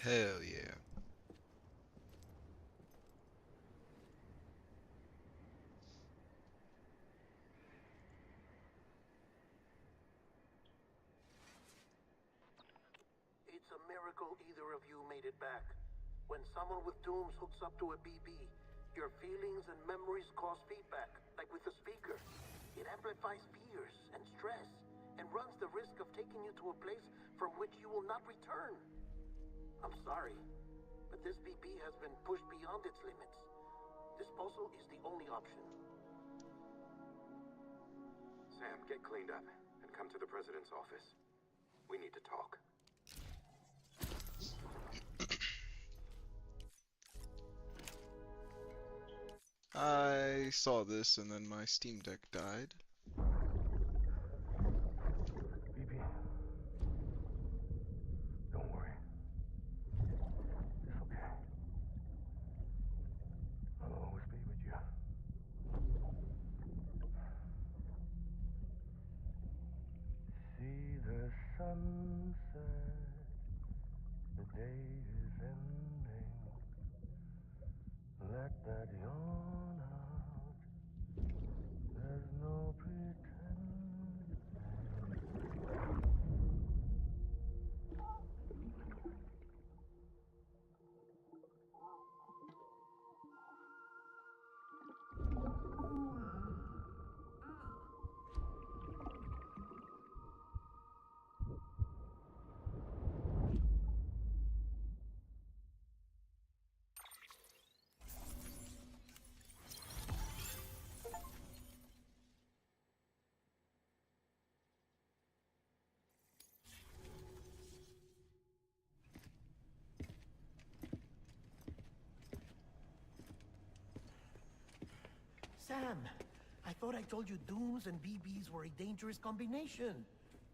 Hell yeah. It's a miracle either of you made it back. When someone with dooms hooks up to a BB, your feelings and memories cause feedback, like with the speaker. It amplifies fears and stress, and runs the risk of taking you to a place from which you will not return. I'm sorry, but this BB has been pushed beyond its limits. Disposal is the only option. Sam, get cleaned up and come to the president's office. We need to talk. I saw this and then my Steam Deck died. BB, don't worry. It's okay. I'll always be with you. See the sunset. The day is ending. Let that yawn out. There's no pretending. Sam, I thought I told you dooms and BBs were a dangerous combination.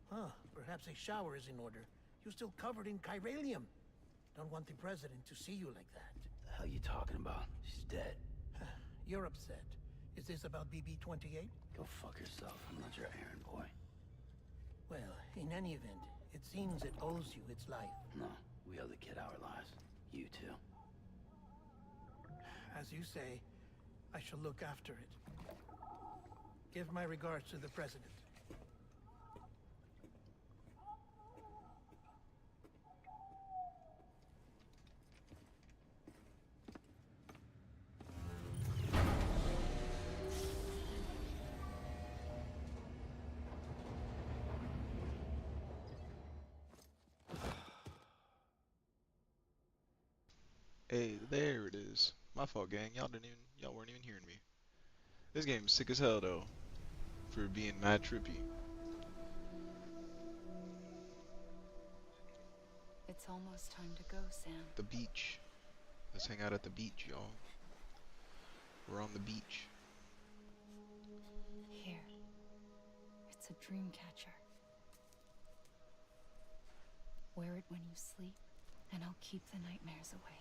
Huh, perhaps a shower is in order. You're still covered in chiralium. Don't want the president to see you like that. The hell you talking about? She's dead. You're upset. Is this about BB-28? Go fuck yourself. I'm not your errand boy. Well, in any event, it seems it owes you its life. No, we owe the kid our lives. You too. As you say, I shall look after it. Give my regards to the president. Hey, there it is. My fault, gang. Y'all weren't even hearing me. This game's sick as hell though, for being mad trippy. It's almost time to go, Sam. The beach. Let's hang out at the beach, y'all. We're on the beach. Here. It's a dream catcher. Wear it when you sleep, and I'll keep the nightmares away.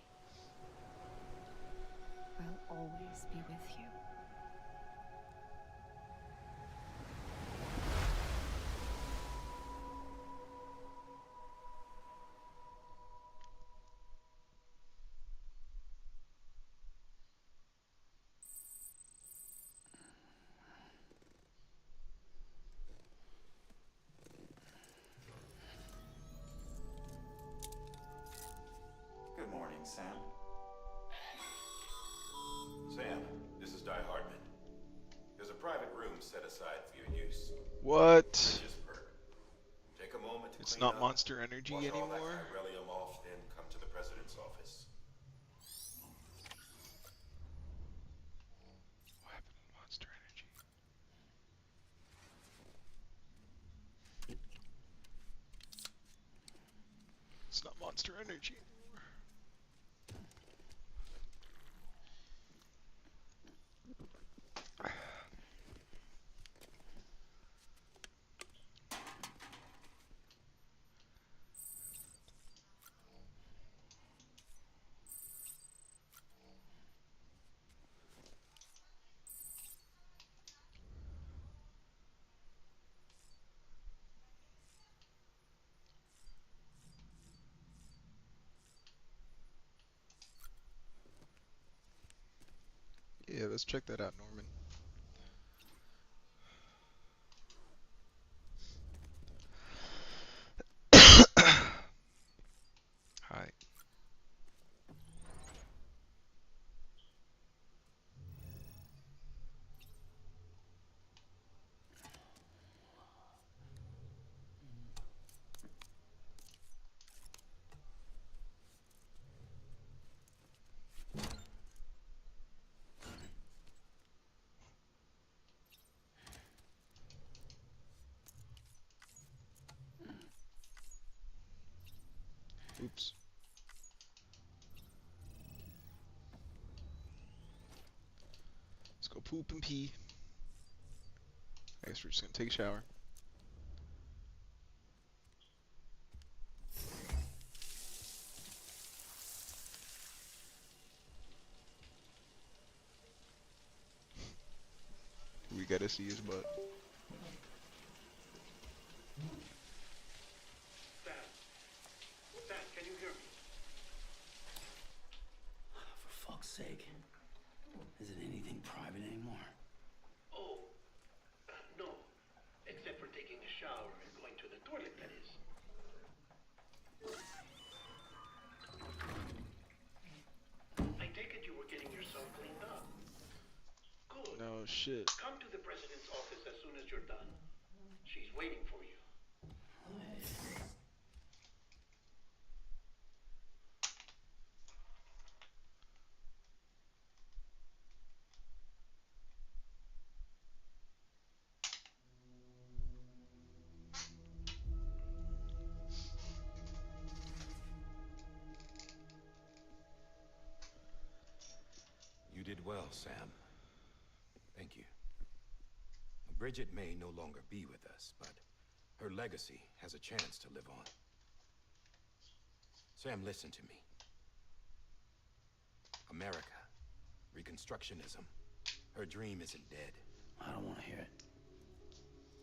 I'll always be with you. Good morning, Sam. Sam, this is Di Hardman. There's a private room set aside for your use. What? Just perk. Take a moment to It's clean not up, Monster Energy wash all that anymore? chiralium off, then come to the president's office. What happened to Monster Energy? It's not Monster Energy anymore. let's check that out, Norman. Hi. Oops. Let's go poop and pee. I guess we're just gonna take a shower. We gotta see his butt. Sam. Sam, can you hear me? For fuck's sake. Is it anything private anymore? Oh, no. Except for taking a shower and going to the toilet, that is. I take it you were getting yourself cleaned up. Good. No shit. Come to the president's office as soon as you're done. She's waiting for you. You did well, Sam. Thank you. Bridget may no longer be with us, but her legacy has a chance to live on. Sam, listen to me. America, Reconstructionism, her dream isn't dead. I don't want to hear it.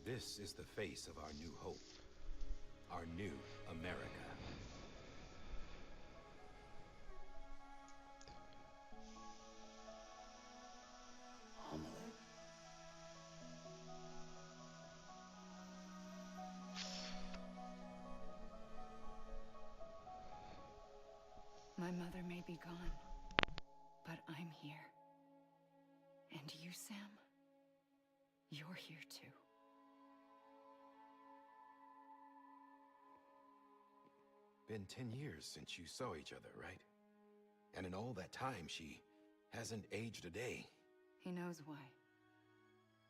This is the face of our new hope, our new America. Homily. My mother may be gone, but I'm here. And you, Sam? You're here too. Been 10 years since you saw each other, right? And in all that time, she hasn't aged a day. He knows why.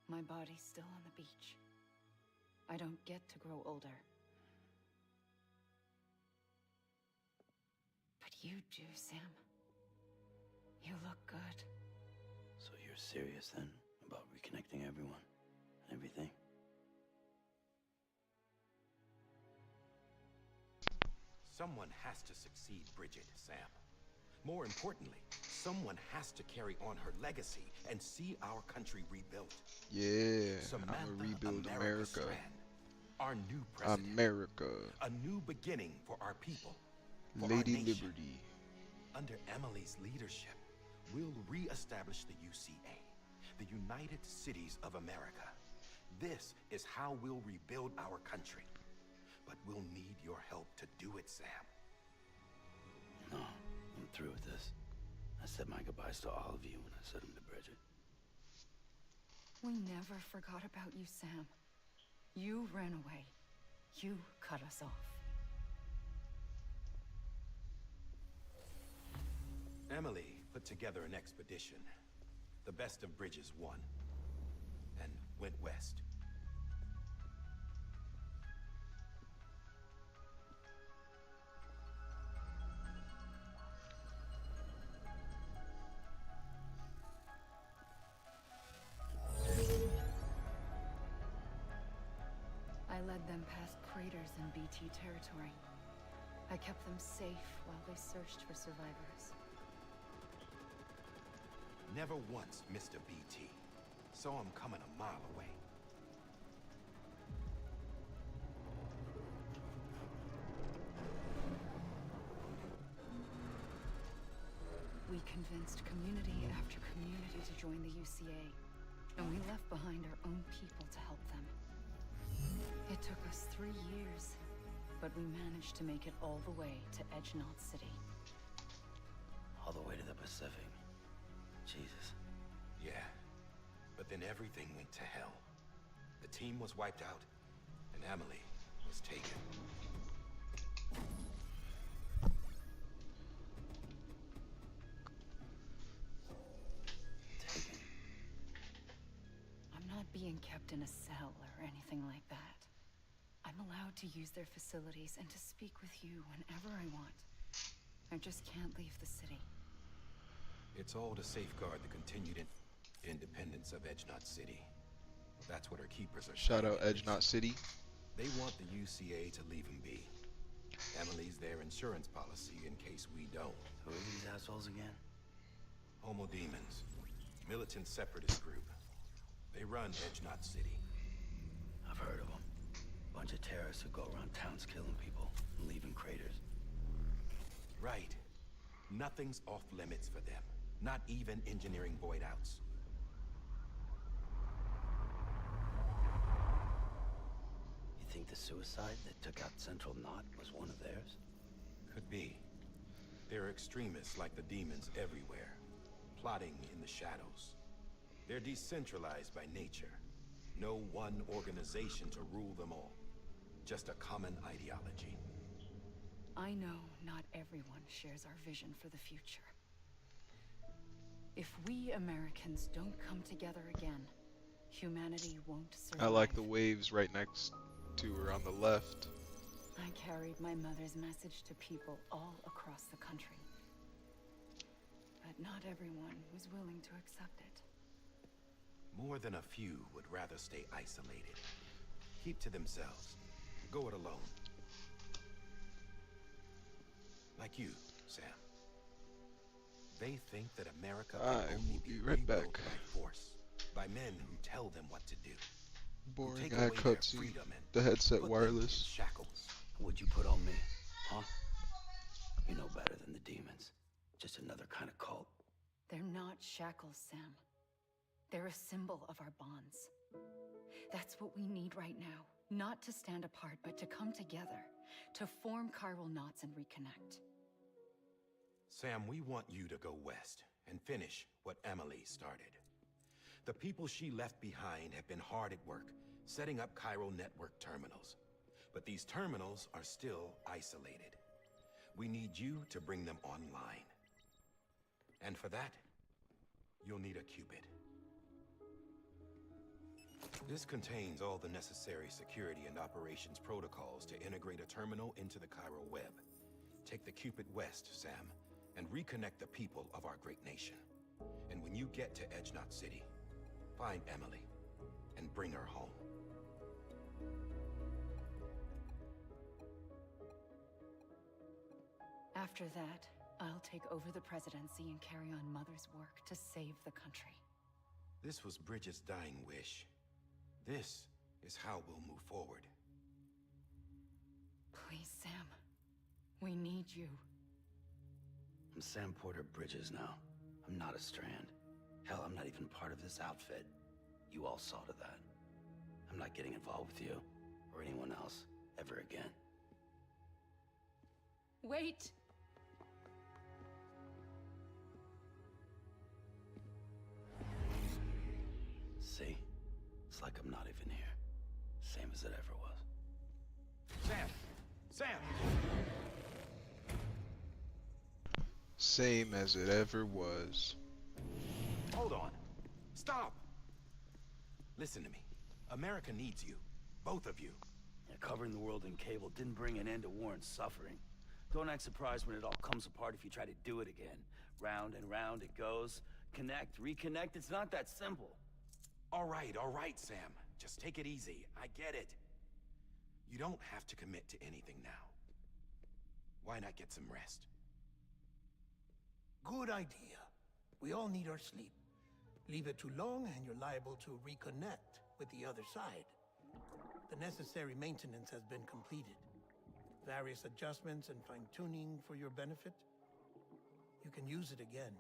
My body's still on the beach. I don't get to grow older. But you do, Sam. You look good. So you're serious then about reconnecting everyone and everything? Someone has to succeed Bridget, Sam. More importantly, someone has to carry on her legacy and see our country rebuilt. Yeah, Samantha I'ma rebuild America America. Strand, our new president. America. A new beginning for our people, for Lady our nation. Liberty. Under Emily's leadership, we'll re-establish the UCA, the United Cities of America. This is how we'll rebuild our country. But we'll need your help to do it, Sam. No, I'm through with this. I said my goodbyes to all of you when I said them to Bridget. We never forgot about you, Sam. You ran away. You cut us off. Emily put together an expedition. The best of Bridges won, and went west. I led them past craters in BT territory. I kept them safe while they searched for survivors. Never once missed a BT. Saw him coming a mile away. We convinced community after community to join the UCA, and we left behind our own people to help them. It took us 3 years, but we managed to make it all the way to Edgenot City. All the way to the Pacific. Jesus. Yeah, but then everything went to hell. The team was wiped out, and Emily was taken. Taken. I'm not being kept in a cell or anything like that. I'm allowed to use their facilities and to speak with you whenever I want. I just can't leave the city. It's all to safeguard the continued independence of Edgenot City. That's what our keepers are Shout trying out to Edgenot City. They want the UCA to leave him be. Emily's their insurance policy in case we don't. Who are these assholes again? Homo Demons. Militant separatist group. They run Edgenot City. I've heard of them. Bunch of terrorists who go around towns killing people and leaving craters. Right. Nothing's off limits for them. Not even engineering void outs. You think the suicide that took out Central Knot was one of theirs? Could be. There are extremists like the demons everywhere, plotting in the shadows. They're decentralized by nature. No one organization to rule them all. Just a common ideology. I know not everyone shares our vision for the future. If we Americans don't come together again, humanity won't survive. I like the waves right next to her on the left. I carried my mother's message to people all across the country. But not everyone was willing to accept it. More than a few would rather stay isolated. Keep to themselves. Go it alone. Like you, Sam. They think that America I can only will be be right rebuilt back. by force, by men who tell them what to do. Who Boring take guy away their cutscene. freedom and The headset put them in wireless. shackles. What'd you put on me, huh? You know better than the demons. Just another kind of cult. They're not shackles, Sam. They're a symbol of our bonds. That's what we need right now. Not to stand apart, but to come together. To form chiral knots and reconnect. Sam, we want you to go west and finish what Emily started. The people she left behind have been hard at work, setting up chiral network terminals. But these terminals are still isolated. We need you to bring them online. And for that, you'll need a Cupid. This contains all the necessary security and operations protocols to integrate a terminal into the chiral web. Take the Cupid west, Sam, and reconnect the people of our great nation. And when you get to Edgenot City, find Emily and bring her home. After that, I'll take over the presidency and carry on Mother's work to save the country. This was Bridget's dying wish. This is how we'll move forward. Please, Sam. We need you. I'm Sam Porter Bridges now. I'm not a Strand. Hell, I'm not even part of this outfit. You all saw to that. I'm not getting involved with you, or anyone else, ever again. Wait! See? It's like I'm not even here. Same as it ever was. Sam! Sam! Same as it ever was. Hold on. Stop! Listen to me. America needs you. Both of you. Yeah, covering the world in cable didn't bring an end to war and suffering. Don't act surprised when it all comes apart if you try to do it again. Round and round it goes. Connect, reconnect, it's not that simple. All right, Sam. Just take it easy. I get it. You don't have to commit to anything now. Why not get some rest? Good idea. We all need our sleep. Leave it too long and you're liable to reconnect with the other side. The necessary maintenance has been completed. Various adjustments and fine-tuning for your benefit. You can use it again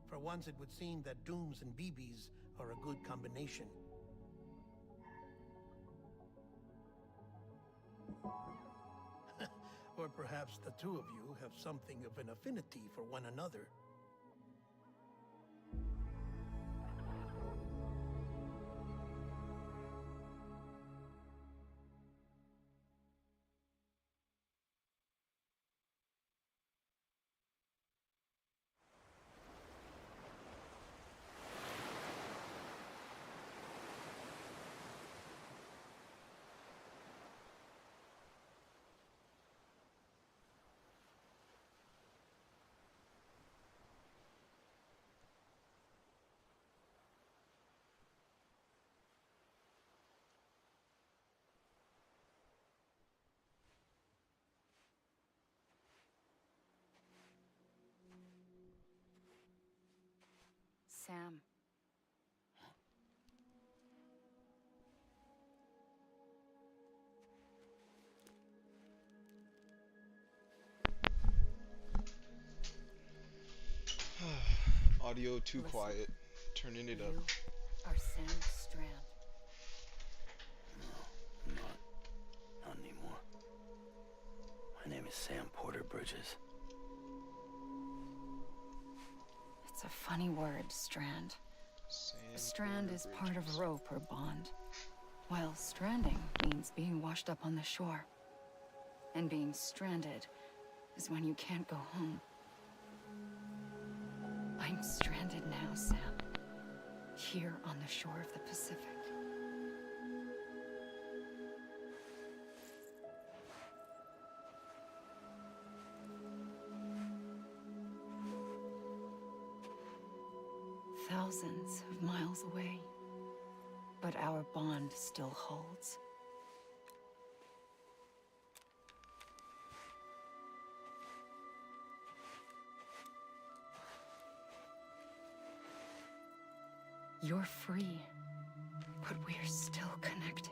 For once, it would seem that Dooms and BBs are a good combination. Or perhaps the two of you have something of an affinity for one another. Sam. Audio too Listen. quiet. Turning it up. You are Sam Strand. No, I'm not. Not anymore. My name is Sam Porter Bridges. It's a funny word, Strand. Sam A strand Porter is part of Bridges. a rope or bond, while stranding means being washed up on the shore. And being stranded is when you can't go home. I'm stranded now, Sam. Here on the shore of the Pacific. Thousands of miles away, but our bond still holds. You're free, but we're still connected.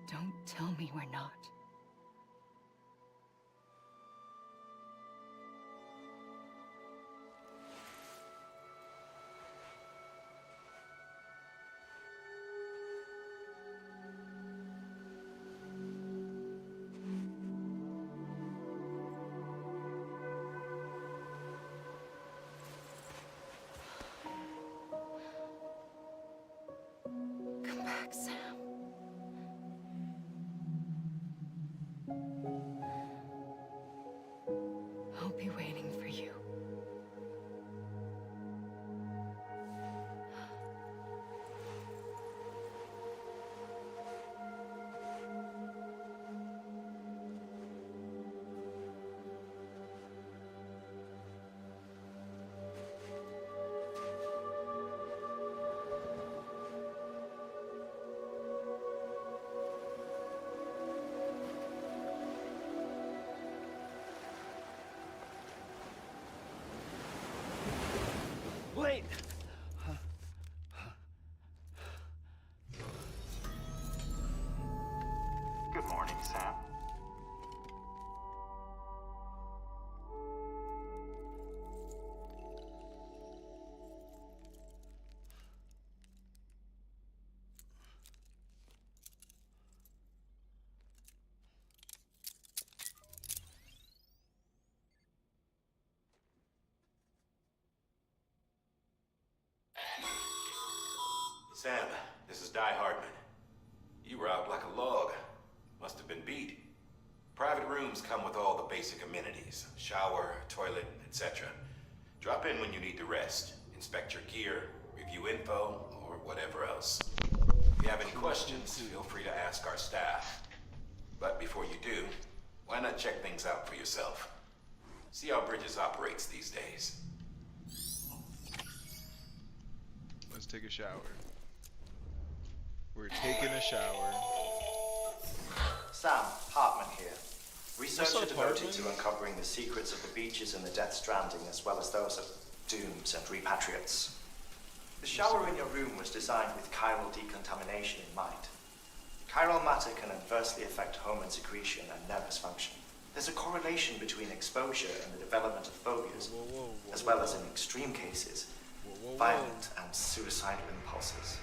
Don't tell me we're not. Come back, Sam. I'll be waiting for you. Wait! Good morning, Sam. Sam, this is Die Hardman. You were out like a log. Must have been beat. Private rooms come with all the basic amenities. Shower, toilet, etc. Drop in when you need to rest. Inspect your gear, review info, or whatever else. If you have any questions, feel free to ask our staff. But before you do, why not check things out for yourself? See how Bridges operates these days. Let's take a shower. We're taking a shower. Sam, Hartman here. Researcher up, devoted Hartman? to uncovering the secrets of the beaches and the Death Stranding, as well as those of Dooms and Repatriates. The shower in your room was designed with chiral decontamination in mind. Chiral matter can adversely affect hormone secretion and nervous function. There's a correlation between exposure and the development of phobias, as well as in extreme cases, violent and suicidal impulses.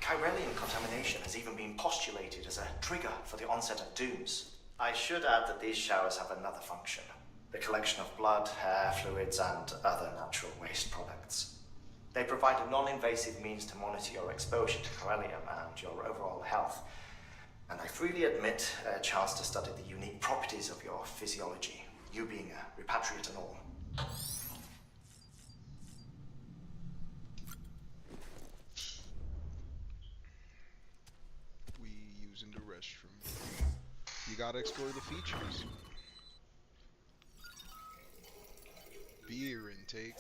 Chiralium contamination has even been postulated as a trigger for the onset of dooms. I should add that these showers have another function: the collection of blood, hair, fluids, and other natural waste products. They provide a non-invasive means to monitor your exposure to chiralium and your overall health. And I freely admit a chance to study the unique properties of your physiology, you being a repatriate and all. We using the restroom. You gotta explore the features. Beer intake.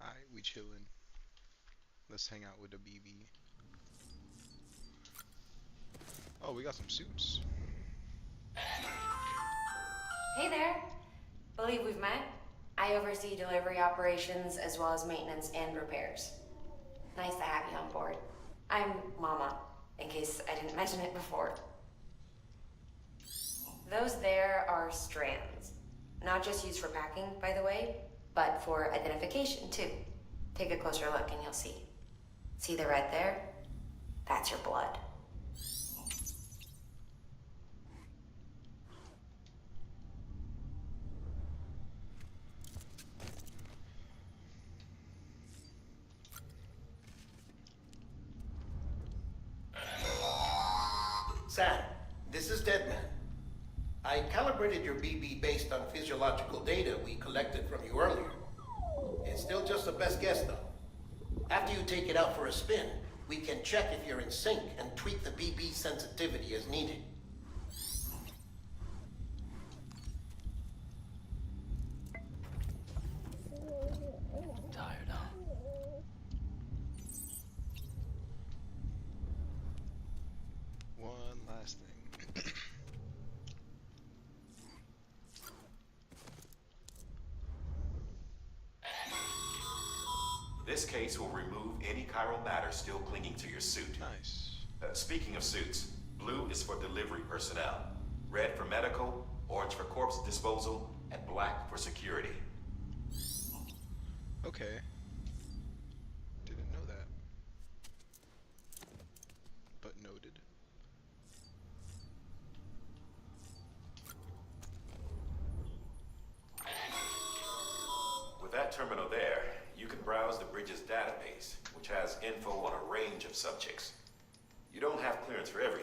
Alright, we chillin'. Let's hang out with the BB. Oh, we got some suits. Hey there. Believe we've met. I oversee delivery operations as well as maintenance and repairs. Nice to have you on board. I'm Mama, in case I didn't mention it before. Those there are strands. Not just used for packing, by the way, but for identification too. Take a closer look and you'll see. See the red there? That's your blood. Sam, this is Deadman. I calibrated your BB based on physiological data we collected from you earlier. It's still just a best guess, though. After you take it out for a spin, we can check if you're in sync and tweak the BB sensitivity as needed. Tired, huh? One last thing. This case will remove any chiral matter still clinging to your suit. Nice. Speaking of suits, blue is for delivery personnel, red for medical, orange for corpse disposal, and black for security. Okay. Didn't know that. But noted. With that terminal there, you can browse the bridge's database, which has info on a range of subjects. You don't have clearance for every.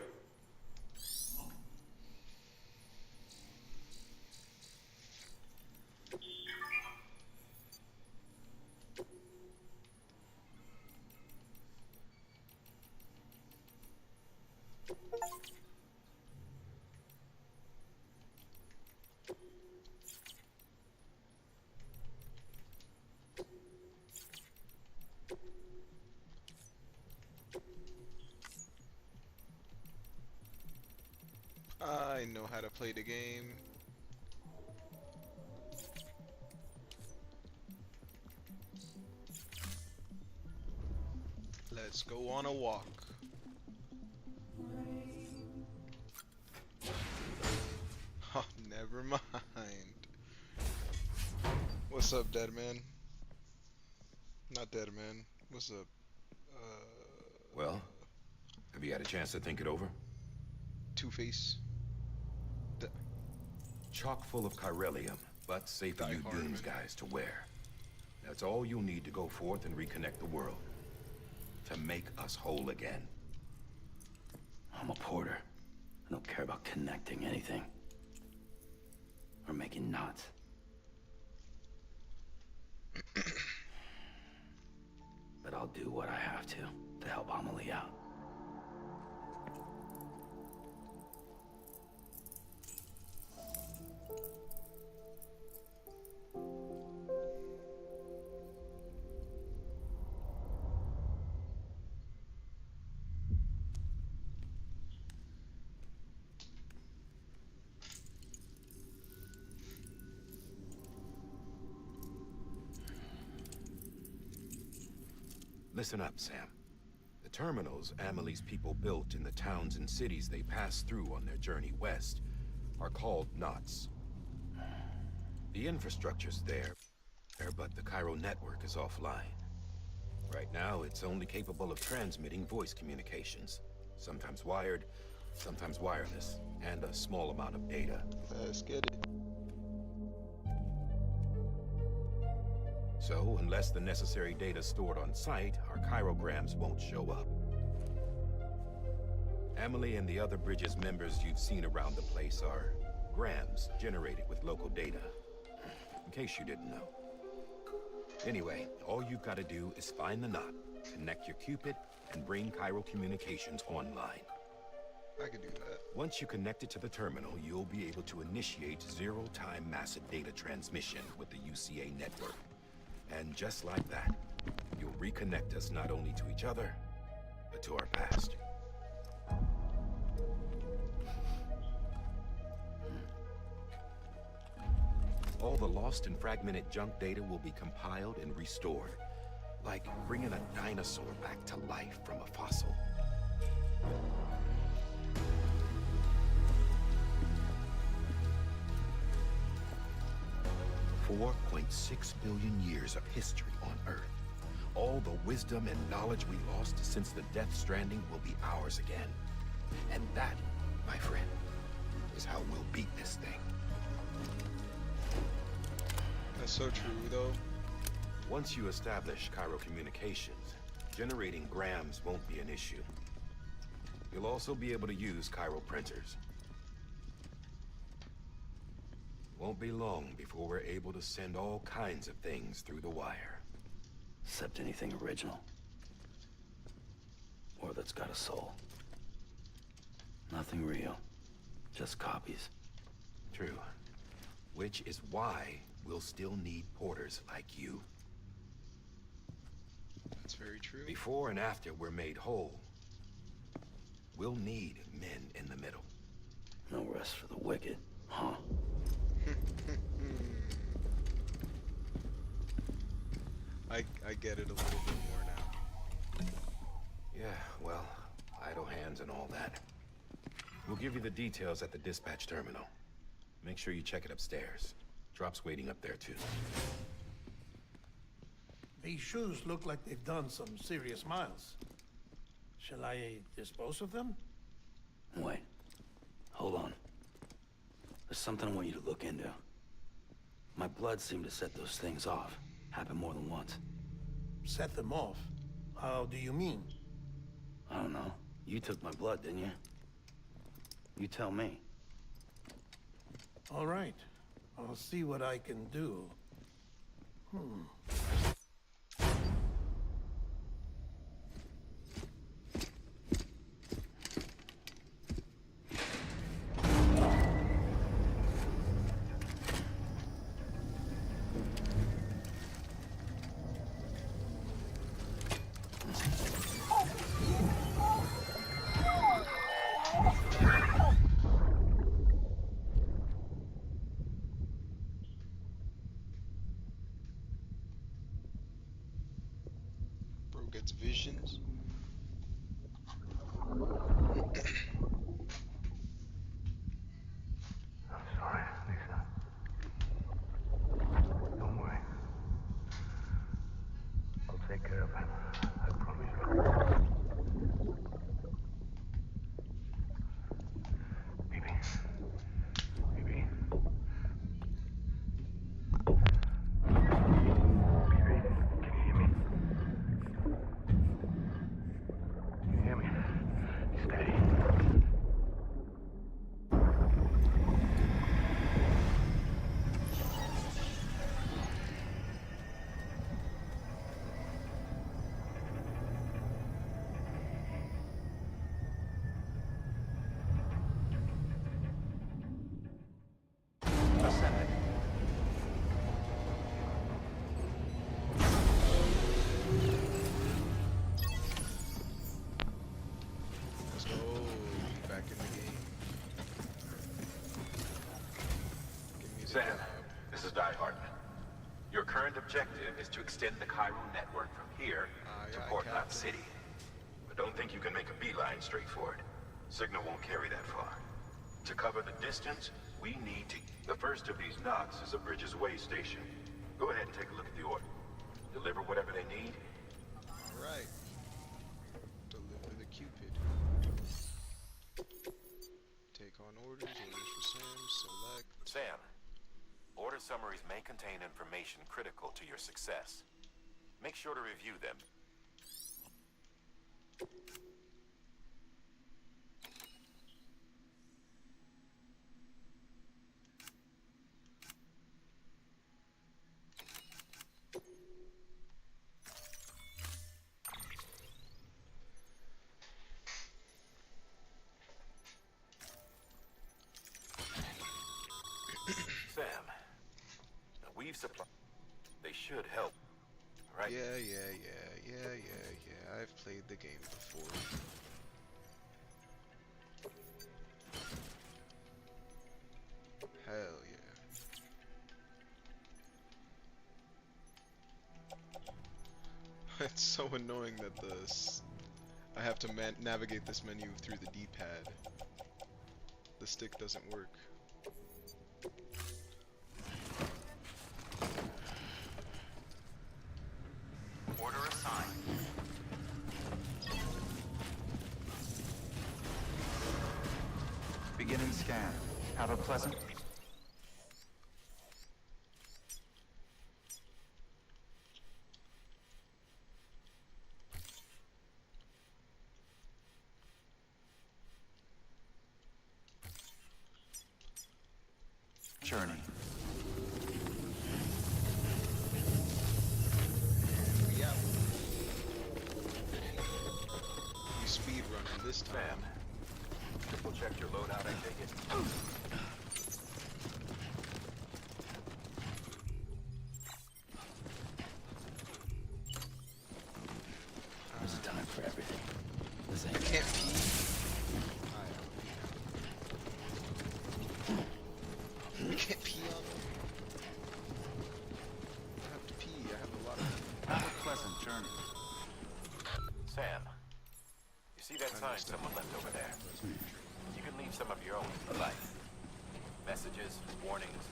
I know how to play the game. Let's go on a walk. Oh, never mind. What's up, dead man? Not dead man. What's up? Well, have you had a chance to think it over? Two-Face. Chock full of chiralium, but safe for you Dooms guys to wear. That's all you'll need to go forth and reconnect the world. To make us whole again. I'm a porter. I don't care about connecting anything. Or making knots. But I'll do what I have to help Amelie out. Listen up, Sam. The terminals Amelie's people built in the towns and cities they passed through on their journey west are called knots. The infrastructure's there, but the Cairo network is offline. Right now, it's only capable of transmitting voice communications. Sometimes wired, sometimes wireless, and a small amount of data. Let's get it. So, unless the necessary data stored on site, our chirograms won't show up. Amelie and the other Bridges members you've seen around the place are grams generated with local data. In case you didn't know. Anyway, all you've got to do is find the knot, connect your Cupid, and bring Cairo communications online. I can do that. Once you connect it to the terminal, you'll be able to initiate zero-time massive data transmission with the UCA network. And just like that, you'll reconnect us not only to each other, but to our past. All the lost and fragmented junk data will be compiled and restored, like bringing a dinosaur back to life from a fossil. 4.6 billion years of history on Earth. All the wisdom and knowledge we lost since the Death Stranding will be ours again. And that, my friend, is how we'll beat this thing. That's so true, though. Once you establish Cairo communications, generating grams won't be an issue. You'll also be able to use Cairo printers. Won't be long before we're able to send all kinds of things through the wire. Except anything original. Or that's got a soul. Nothing real. Just copies. True. Which is why we'll still need porters like you. That's very true. Before and after we're made whole, we'll need men in the middle. No rest for the wicked, huh? I get it a little bit more now. Yeah, well, idle hands and all that. We'll give you the details at the dispatch terminal. Make sure you check it upstairs. Drop's waiting up there, too. These shoes look like they've done some serious miles. Shall I dispose of them? Wait. Hold on. There's something I want you to look into. My blood seemed to set those things off. Happened more than once. Set them off? How do you mean? I don't know. You took my blood, didn't you? You tell me. All right. I'll see what I can do. Bro gets visions. I'm sorry, Lisa. Don't worry. I'll take care of him. I promise you. Baby. Baby. Baby, can you hear me? Can you hear me? Steady. Ascending. Let's go. Back in the game. Give me the Sam, job. this is Die Hartman. You're current objective is to extend the Cairo network from here to Port Knot City. But don't think you can make a beeline straight for it. Signal won't carry that far. To cover the distance, we need to... The first of these knots is a Bridges Way station. Go ahead and take a look at the order. Deliver whatever they need. Alright. Deliver the Cupid. Take on orders for Sam, select. Sam, order summaries may contain information critical to your success. Make sure to review them. Sam, we've supplied. They should help, right? Yeah. I've played the game before. Hell yeah. It's so annoying that I have to navigate this menu through the D-pad. The stick doesn't work. Order assigned. Beginning scan. Have a pleasant... journey. We out. We speed running this time. Sam, triple check your loadout, I take it. There's a time for everything. This ain't... I can't pee. I can't pee on them. I have to pee. I have a lot of... Have a pleasant journey. Sam, you see that sign someone left over there? You can leave some of your own if you like. Messages, warnings,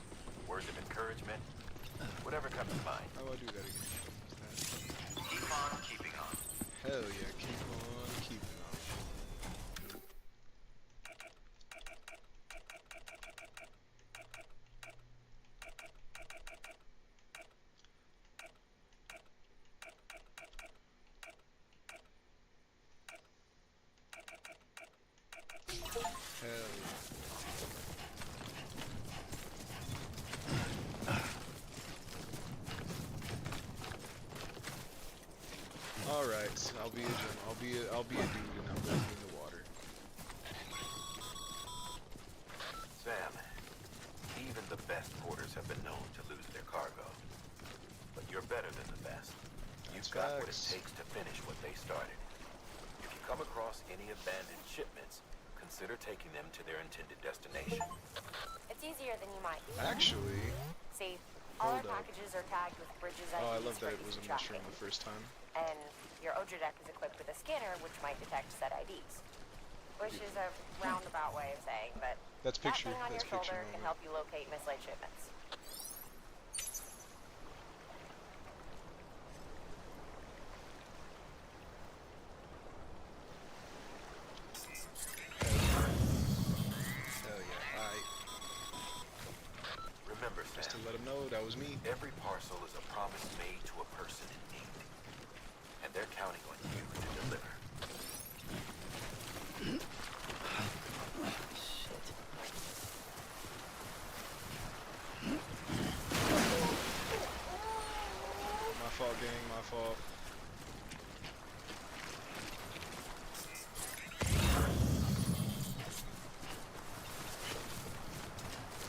words of encouragement, whatever comes to mind. How do I do that again? Keep on keeping on. Hell yeah, keep on keeping on. Hell yeah. Alright, so I'll be a dude and I'm going in the water. Sam, even the best porters have been known to lose their cargo. But you're better than the best. You've got what it takes to finish what they started. If you come across any abandoned shipments, consider taking them to their intended destination. It's easier than you might. Actually, See, all our hold up. packages are tagged with Bridges IDs Oh, I love for that it was easy a mushroom tracking. the first time. And your Oja deck is equipped with a scanner which might detect said IDs. Which is a roundabout way of saying, but That's picture. that thing on That's your picture shoulder can moment. help you locate mislaid shipments. Hell yeah. Alright. Remember, Just to Sam, let him know that was me. every parcel is a promise made to a person in need. And they're counting on you to deliver. My fault, gang. My fault.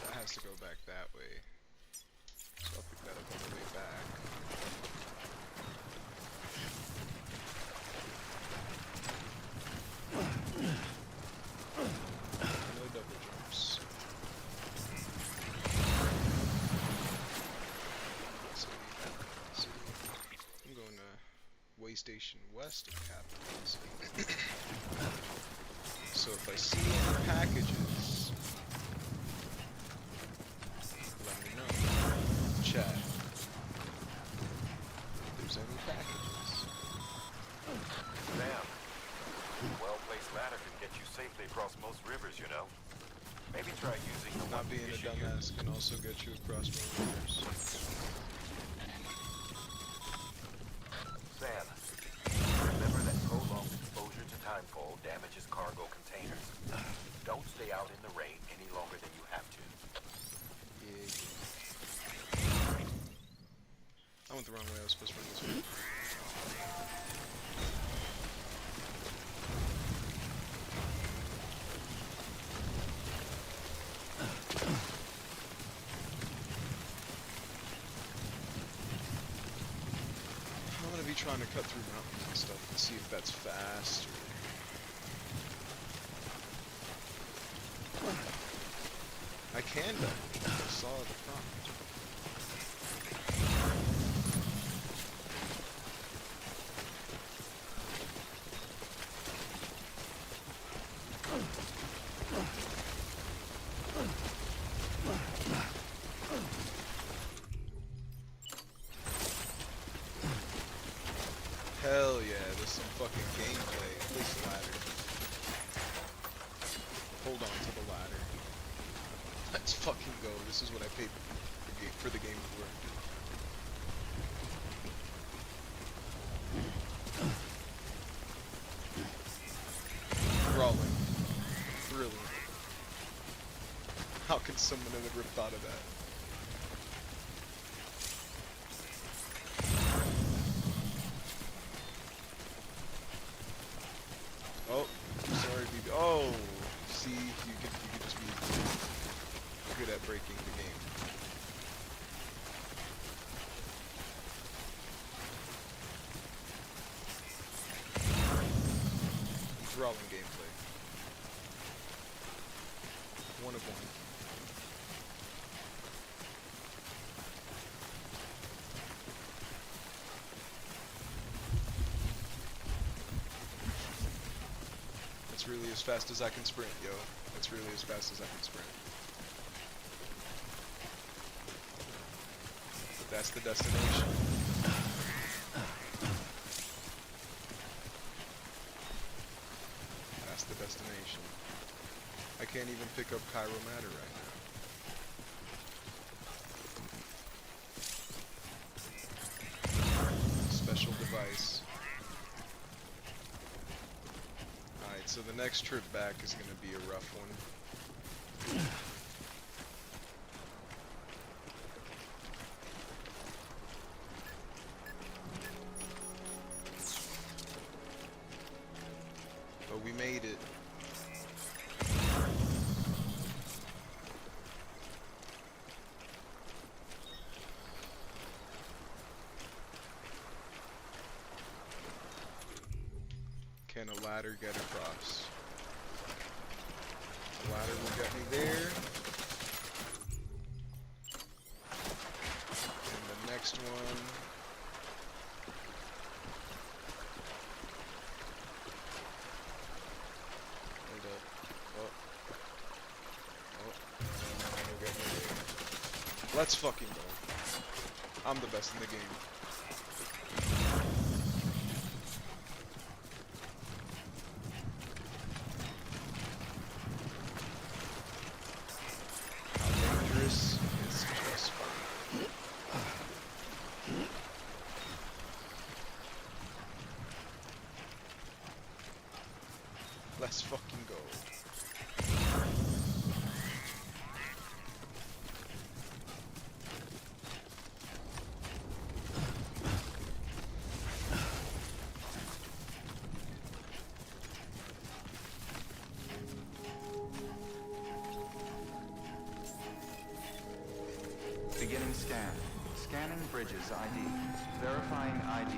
That has to go back that way. So I'll pick that up on the way back. station west of capital city. So if I see any packages, let me know. Chat. If there's any packages. Sam, well-placed ladder can get you safely across most rivers, you know. Maybe try using the Not being a dumbass can also get you across more rivers. Sam, remember that prolonged exposure to timefall damages cargo containers. Don't stay out in the rain any longer than you have to. Yeah. I went the wrong way. I was supposed to run this way. I'm gonna be trying to cut through mountains and stuff and see if that's faster. I can though. I saw the prompt. Hell yeah, there's some fucking gameplay. Place the ladder. Hold on to the ladder. Let's fucking go. This is what I paid for the game for. Brawling. Brilliant. How could someone have ever thought of that? Oh, sorry, BB. Oh, see, you could just be good at breaking the game. Brawling gameplay. One of one. That's really as fast as I can sprint, yo. That's really as fast as I can sprint. But that's the destination. That's the destination. I can't even pick up Cairo Matter right now. Special device. Alright, so the next trip back is going to be a rough one. But we made it. Can a ladder get across? The ladder will get me there. And the next one. Hold up. Oh. Oh. Will get me there. Let's fucking go. I'm the best in the game. It's just fun. Let's fucking go. Beginning scan. Scanning bridges ID. Verifying ID.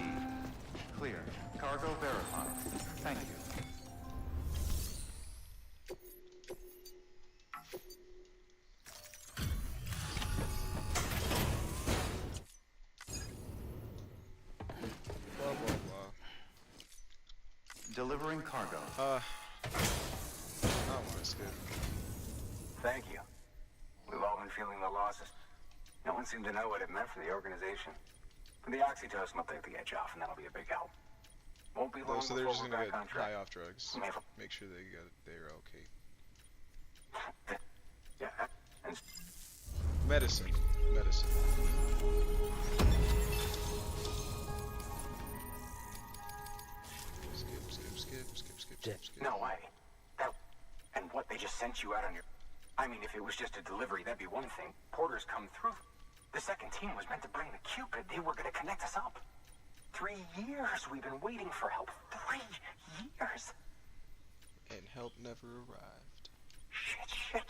Clear. Cargo verified. Thank you. Blah, blah, blah. delivering cargo. I don't want to skip. Thank you. We've all been feeling the losses. No one seemed to know what it meant for the organization. But the oxytocin will take the edge off, and that'll be a big help. Won't be long So they're before just we're gonna back get on track. high off drugs. Make sure they're okay. Yeah, and Medicine. Skip. no way. That and what they just sent you out on your. I mean, if it was just a delivery, that'd be one thing. Porters come through. The second team was meant to bring the Cupid. They were gonna connect us up. 3 years we've been waiting for help. 3 years. And help never arrived. Shit.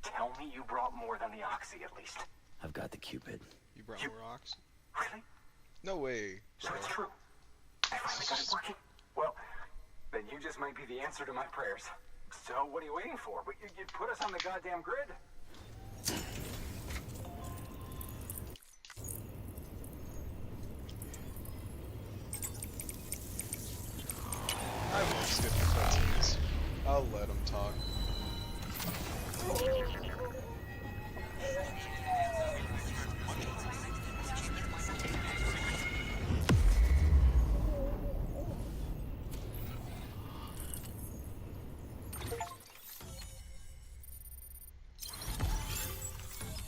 Tell me you brought more than the oxy, at least. I've got the Cupid. You brought more ox? Really? No way. So it's true. I finally got it working. Well, then you just might be the answer to my prayers. So what are you waiting for? You put us on the goddamn grid. I won't skip the cutscenes. I'll let them talk.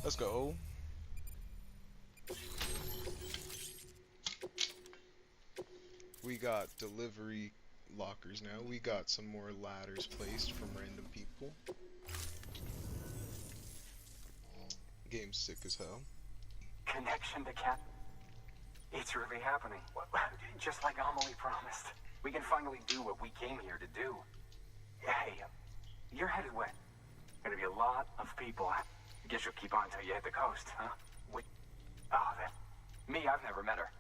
Let's go. We got delivery lockers now. We got some more ladders placed from random people. Game's sick as hell. Connection to Cat. It's really happening. Just like Amelie promised. We can finally do what we came here to do. Hey, you're headed west. Gonna be a lot of people. I guess you'll keep on until you hit the coast, huh? Me, I've never met her.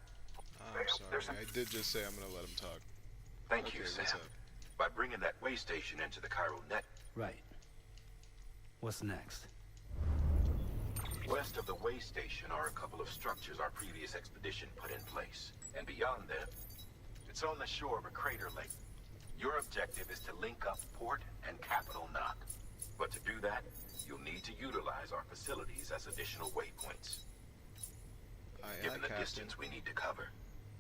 I'm sorry, I did just say I'm gonna let him talk. Thank you, Sam. By bringing that way station into the Cairo net. Right. What's next? West of the way station are a couple of structures our previous expedition put in place. And beyond them, it's on the shore of a crater lake. Your objective is to link up port and capital Knock. But to do that, you'll need to utilize our facilities as additional waypoints. Given the distance we need to cover,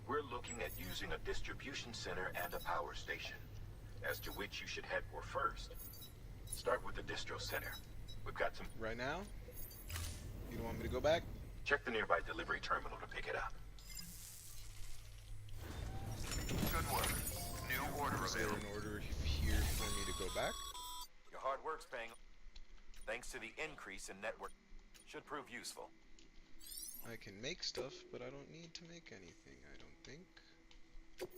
we're looking at using a distribution center and a power station, as to which you should head for first. Start with the distro center. We've got some... Right now? You don't want me to go back? Check the nearby delivery terminal to pick it up. Good work. New order Is there available. an order here for me to go back? Your hard work's paying. Thanks to the increase in network, should prove useful. I can make stuff, but I don't need to make anything, I don't think.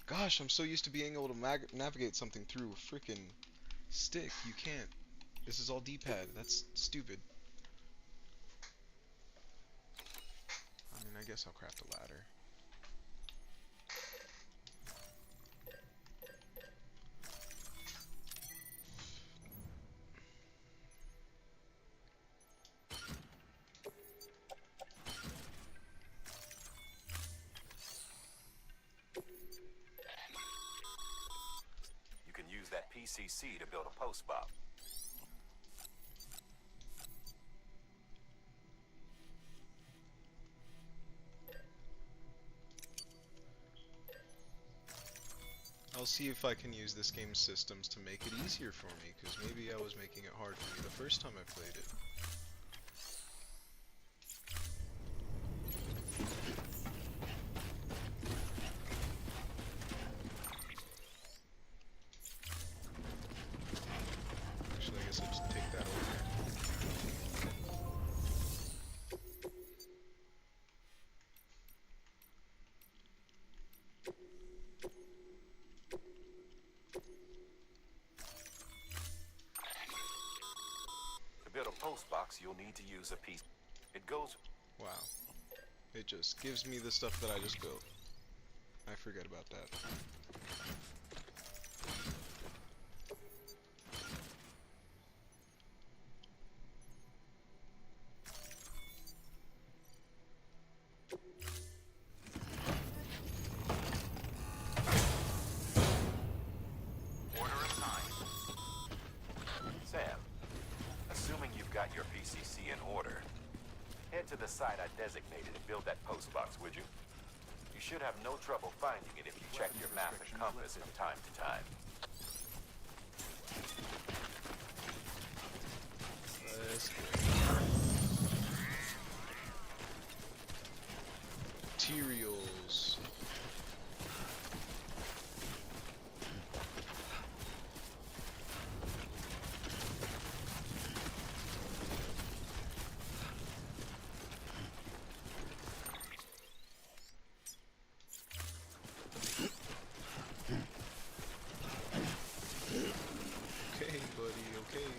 Gosh, I'm so used to being able to navigate something through a freaking stick. You can't. This is all D-pad. That's stupid. I mean, I guess I'll craft a ladder. You can use that PCC to build a post box. I'll see if I can use this game's systems to make it easier for me, because maybe I was making it hard for me the first time I played it. Actually, I guess I'll just take that over. To build a post box, you'll need to use a piece. It goes... Wow. It just gives me the stuff that I just built. I forget about that. head to the site I designated and build that post box, would you? You should have no trouble finding it if you check your map and compass from time to time. Let's go. Materials. Okay, buddy, okay.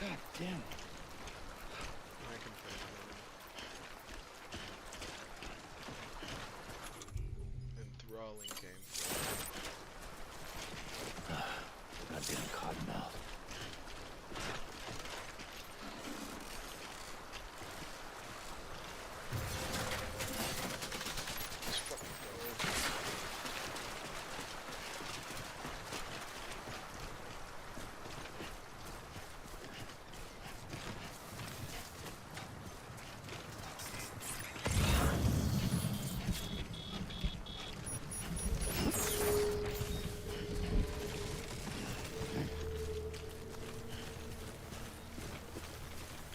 God damn it. I can play them. Enthralling gameplay. Goddamn cottonmouth. Let's fucking go.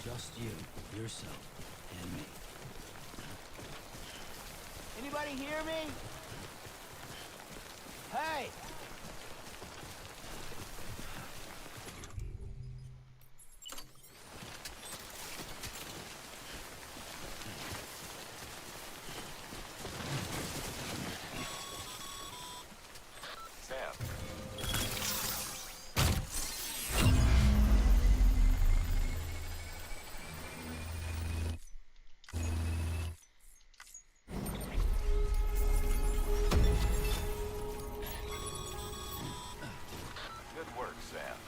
Just you, yourself, and me. Anybody hear me? Hey! Sam. Good work, Sam.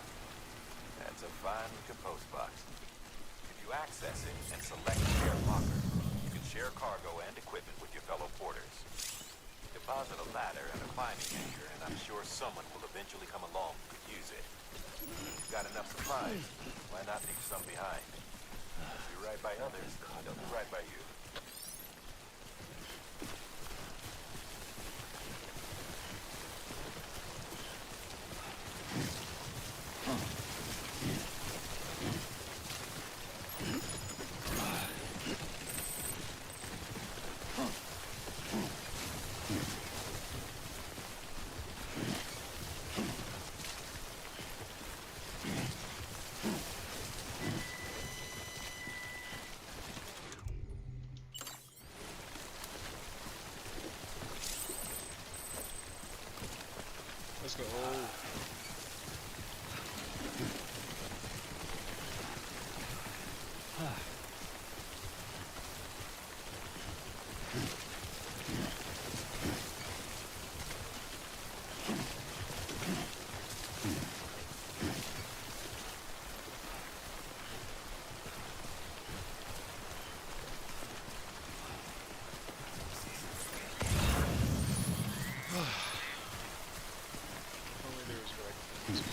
That's a fine-looking post box. If you access it and select Share Locker, you can share cargo and equipment with your fellow porters. Deposit a ladder and a climbing anchor, and I'm sure someone will eventually come along who could use it. If you've got enough supplies, why not leave some behind? Do right by others, they'll do right by you. Let's go. Only there was what I could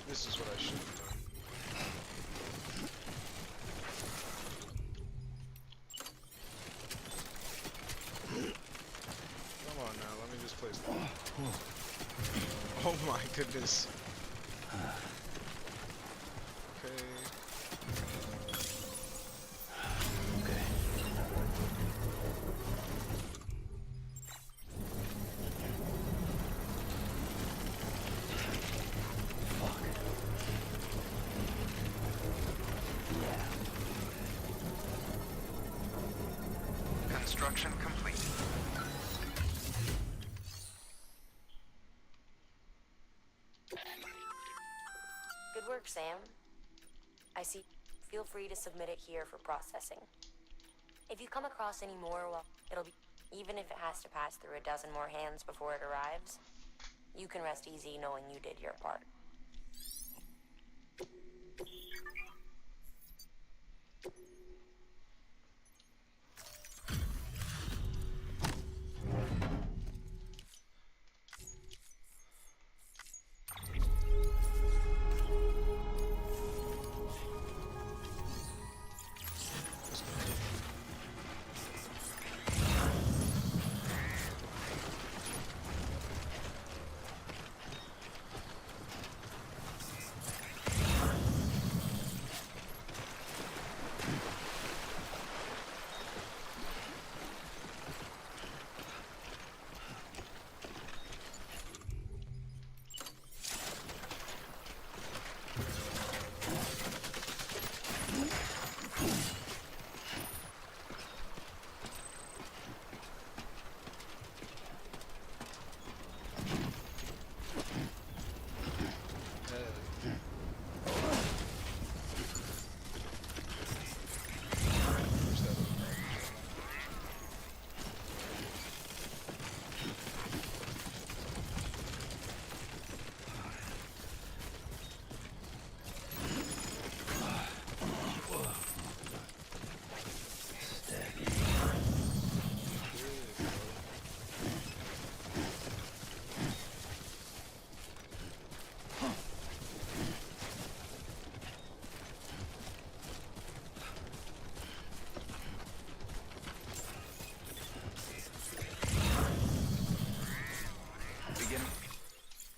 This is what I should have done. Come on now, let me just place that. Oh my goodness. Okay. Construction complete. Good work, Sam. I see. Feel free to submit it here for processing. If you come across any more, well, it'll be... Even if it has to pass through a dozen more hands before it arrives, you can rest easy knowing you did your part.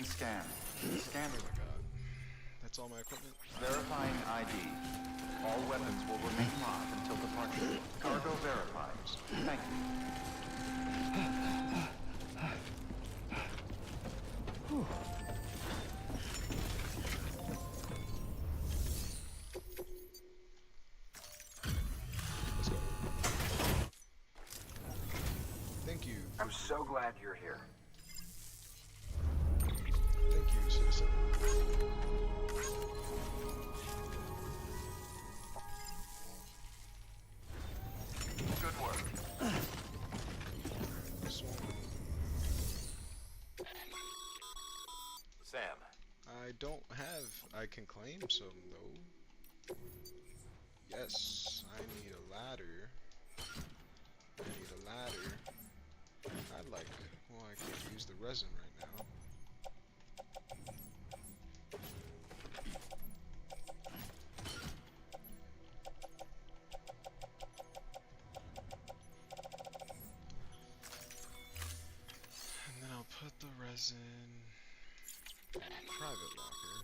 Scan. Scan. Oh my god. That's all my equipment? Verifying ID. All weapons will remain locked until departure. Cargo verified. Thank you. Let's go. Thank you. I'm so glad you're here. Thank you, citizen. Good work. Sam. I don't have... I can claim some, though. Yes, I need a ladder. I need a ladder. I'd like... Well, I can't use the resin right now. And then I'll put the resin in a private locker.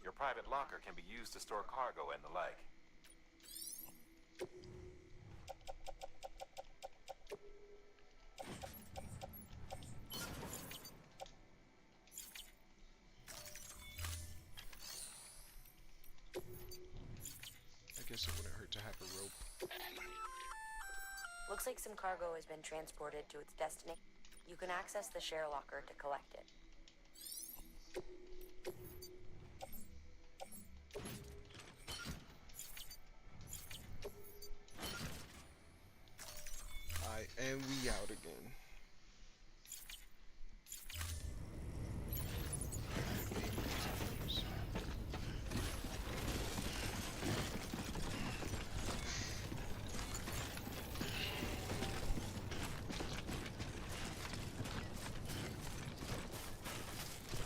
Your private locker can be used to store cargo and the like. I guess it wouldn't hurt to have a rope. Looks like some cargo has been transported to its destination. You can access the share locker to collect it. And we out again.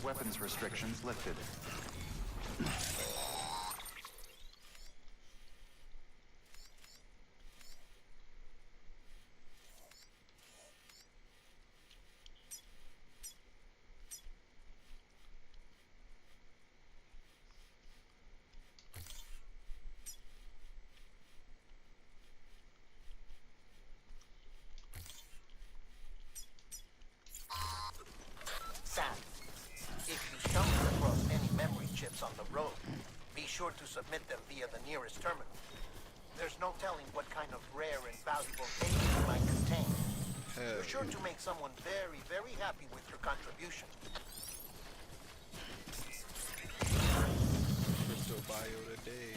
Weapons restrictions lifted. Sam, if you stumble across any memory chips on the road, be sure to submit them via the nearest terminal. There's no telling what kind of rare and valuable data they might contain. sure to make someone very, very happy with your contribution. Crypto bio today.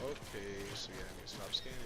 Okay, so yeah, I need to stop scanning.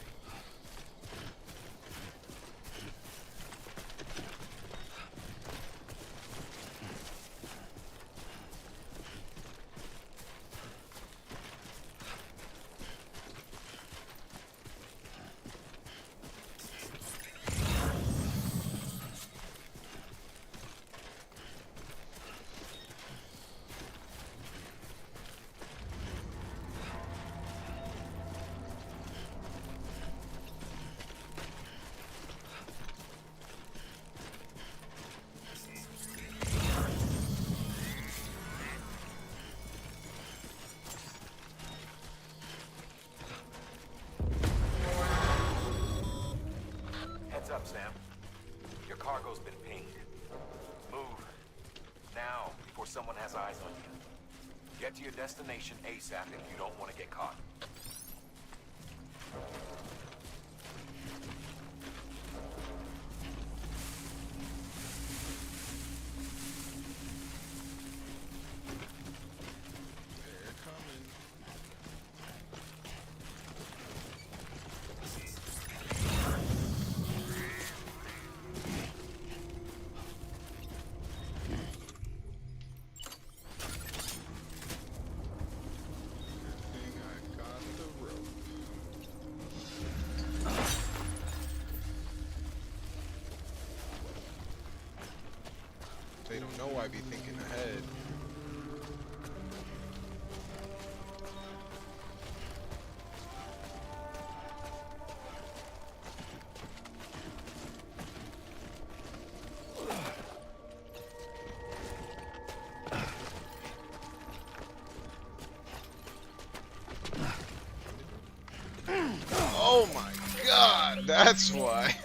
Heads up, Sam. Your cargo's been pinged. Move. Now, before someone has eyes on you. Get to your destination ASAP if you don't want to get caught. They're coming. I think I got the rope. They don't know I be thinking ahead. Oh my god, that's why.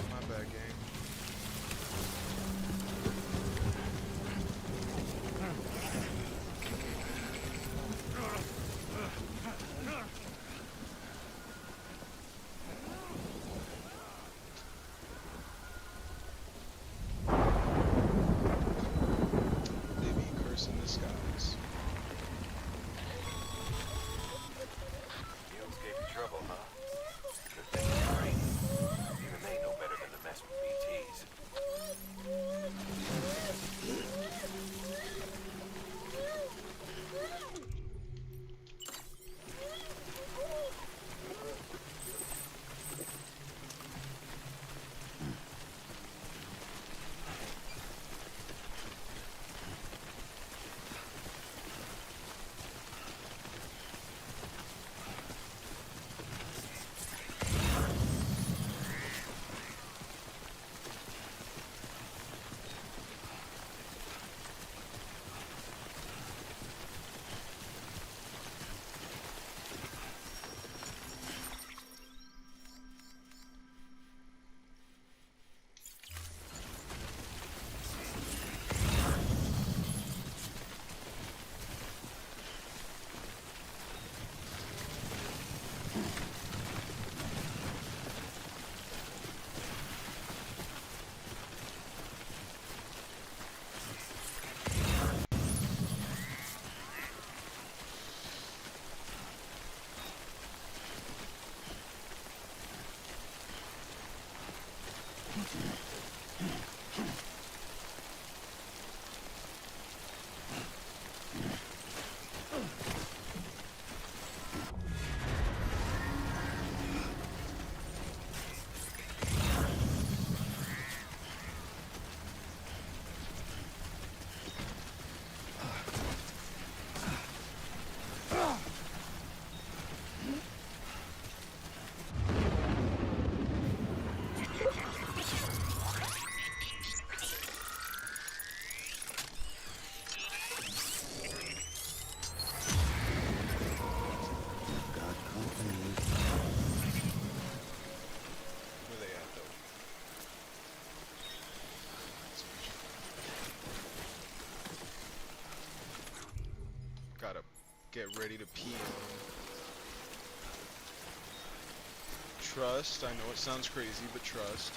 My bad, gang. Get ready to pee on him. Trust. I know it sounds crazy, but trust.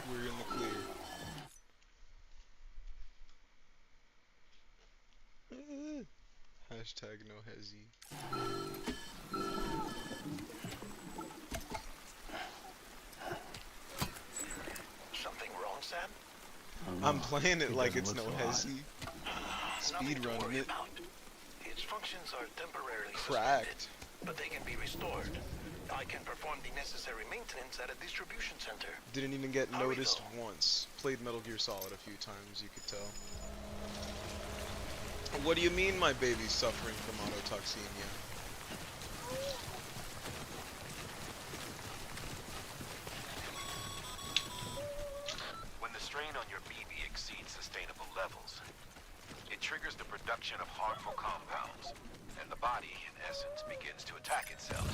We're in the clear. Hashtag no hezzy. Something wrong, Sam? I'm playing it like it's no look so hot. hezzy. Nothing Speed to running worry it. about. Its functions are temporarily Cracked. suspended, but they can be restored. I can perform the necessary maintenance at a distribution center. Didn't even get Hurry, noticed though. once. Played Metal Gear Solid a few times, you could tell. What do you mean my baby's suffering from autotoxemia? When the strain on your BB exceeds sustainable levels, it triggers the production of harmful compounds, and the body, in essence, begins to attack itself.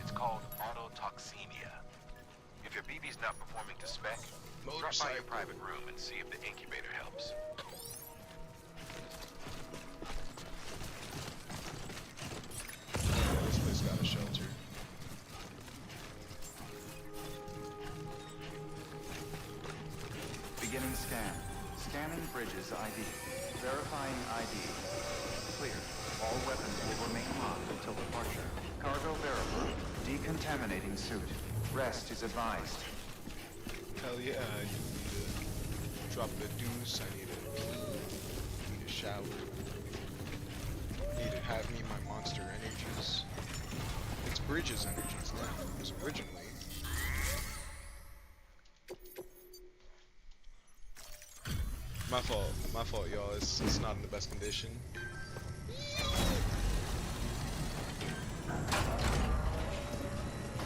It's called autotoxemia. If your BB's not performing to spec, drop by your private room and see if the incubator helps. This place got a shelter. Beginning scan. Scanning bridges ID. Verifying ID. Clear. All weapons will remain locked until departure. Cargo verified. Decontaminating suit. Rest is advised. Hell yeah, I need to drop the deuce, I need to pee, need a shower, need to have me my monster energies. It's Bridges energies now, because originally... My fault y'all, it's not in the best condition.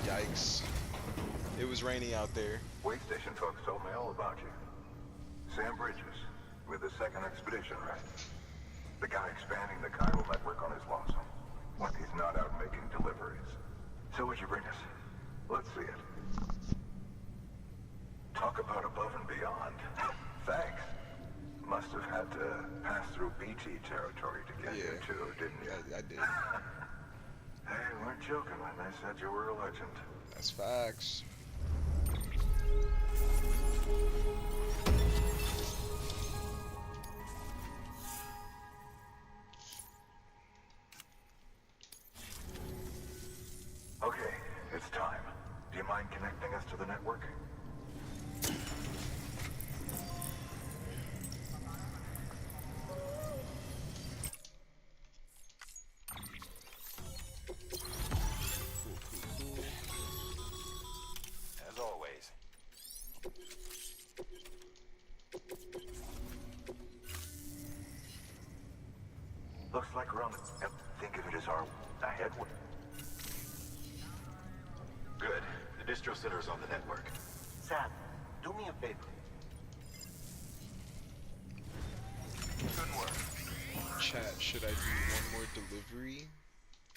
Yikes. It was rainy out there. Waystation folks told me all about you. Sam Bridges, with the second expedition, right? The guy expanding the chiral network on his lonesome. When he's not out making deliveries. So what'd you bring us? Let's see it. Talk about above and beyond. Thanks. Must have had to pass through BT territory to get here too, didn't you? I did. Hey, you weren't joking when they said you were a legend. That's facts. Okay, it's time. Do you mind connecting us to the network? As always. Looks like we're on the... Yep, think of it as our ahead. Good. The distro center's on the network. Sam, do me a favor. Good work. Chat, should I do one more delivery?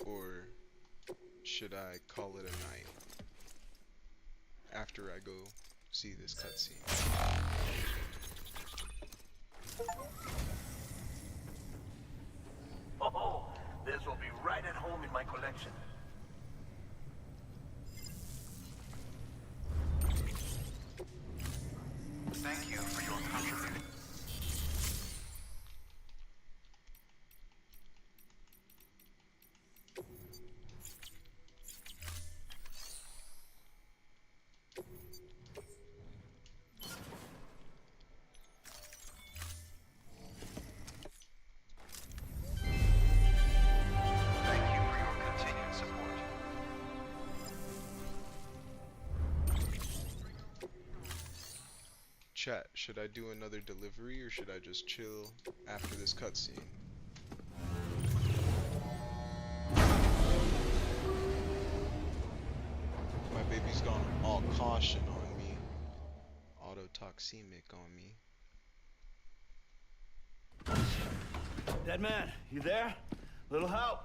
Or should I call it a night? After I go see this cutscene. Oh, this will be right at home in my collection. Thank you for your contribution. Thank you for your continued support. Chat, should I do another delivery or should I just chill after this cutscene? My baby's gone all caution on me. Autotoxemic on me. Dead man, you there? Little help?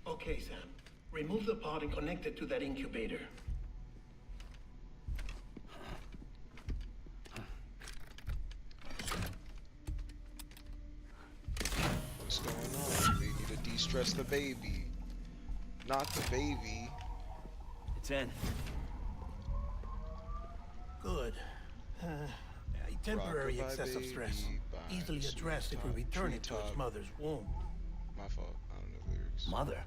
Okay, Sam. Remove the pod and connect it to that incubator. What's going on? They need to de-stress the baby. Not the baby. It's in. Good. A temporary Rockabye excessive baby stress. by Easily addressed if we Sweet return it to Treetop. its mother's womb. My fault. I don't know lyrics. Mother?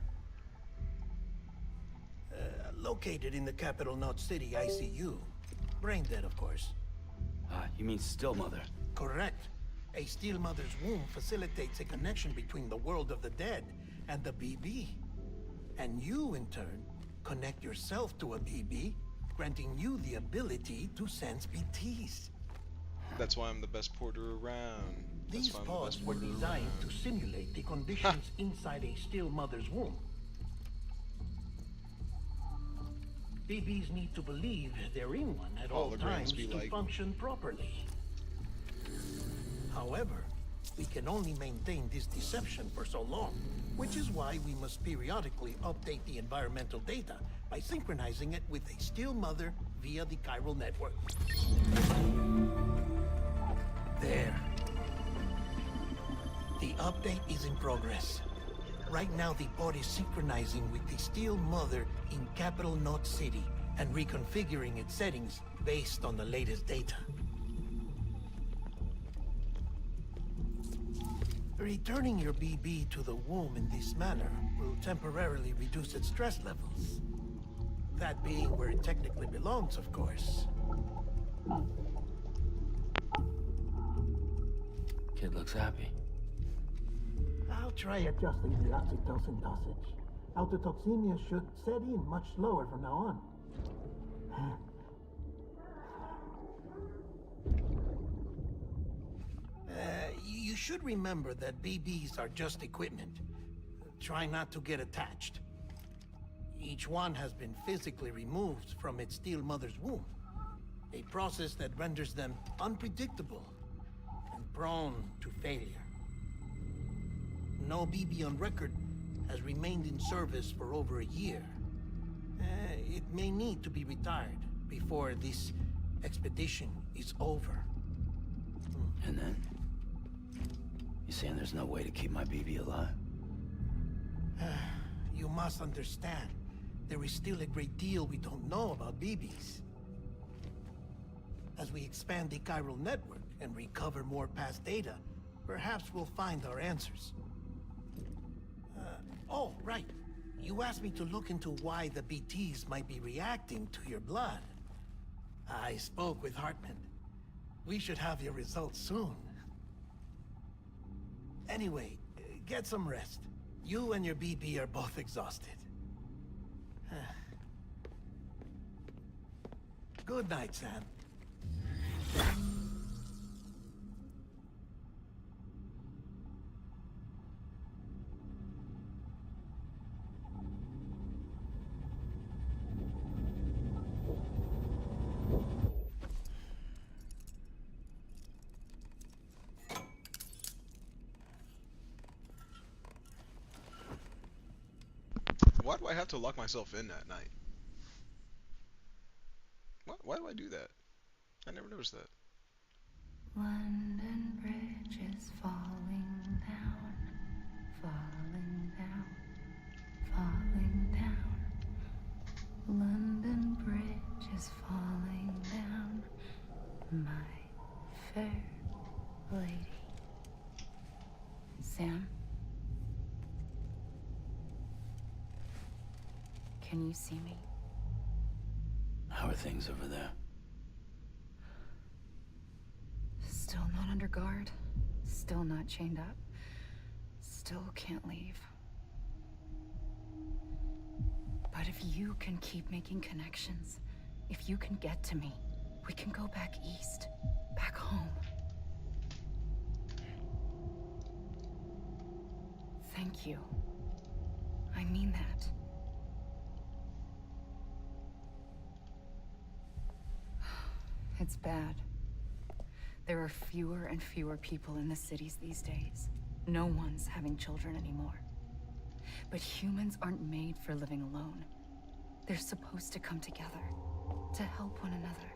Located in the capital Knot City ICU. Brain dead, of course. You mean still mother? Correct. A steel mother's womb facilitates a connection between the world of the dead and the BB. And you, in turn, connect yourself to a BB, granting you the ability to sense BTs. That's why I'm the best porter around. These pods were designed to simulate the conditions inside a still mother's womb. BBs need to believe they're in one at all times to function properly. However, we can only maintain this deception for so long, which is why we must periodically update the environmental data by synchronizing it with a still mother via the chiral network. There. The update is in progress. Right now, the pod is synchronizing with the steel mother in capital Knot City and reconfiguring its settings based on the latest data. Returning your BB to the womb in this manner will temporarily reduce its stress levels. That being where it technically belongs, of course. Kid looks happy. I'll try adjusting the oxytocin dosage. Autotoxemia should set in much slower from now on. You should remember that BBs are just equipment. Try not to get attached. Each one has been physically removed from its steel mother's womb. A process that renders them unpredictable and prone to failure. No BB on record has remained in service for over a year. It may need to be retired before this expedition is over. And then? You saying there's no way to keep my BB alive? You must understand, there is still a great deal we don't know about BBs. As we expand the chiral network and recover more past data, perhaps we'll find our answers. Oh, right. You asked me to look into why the BTs might be reacting to your blood. I spoke with Hartman. We should have your results soon. Anyway, get some rest. You and your BB are both exhausted. Good night, Sam. Why do I have to lock myself in at night? Why do I do that? I never noticed that. London Bridge is falling down, falling down, falling down. London Bridge is falling down, my fair lady. Sam? Can you see me? How are things over there? Still not under guard. Still not chained up. Still can't leave. But if you can keep making connections, if you can get to me, we can go back east, back home. Thank you. I mean that. It's bad. There are fewer and fewer people in the cities these days. No one's having children anymore. But humans aren't made for living alone. They're supposed to come together, to help one another.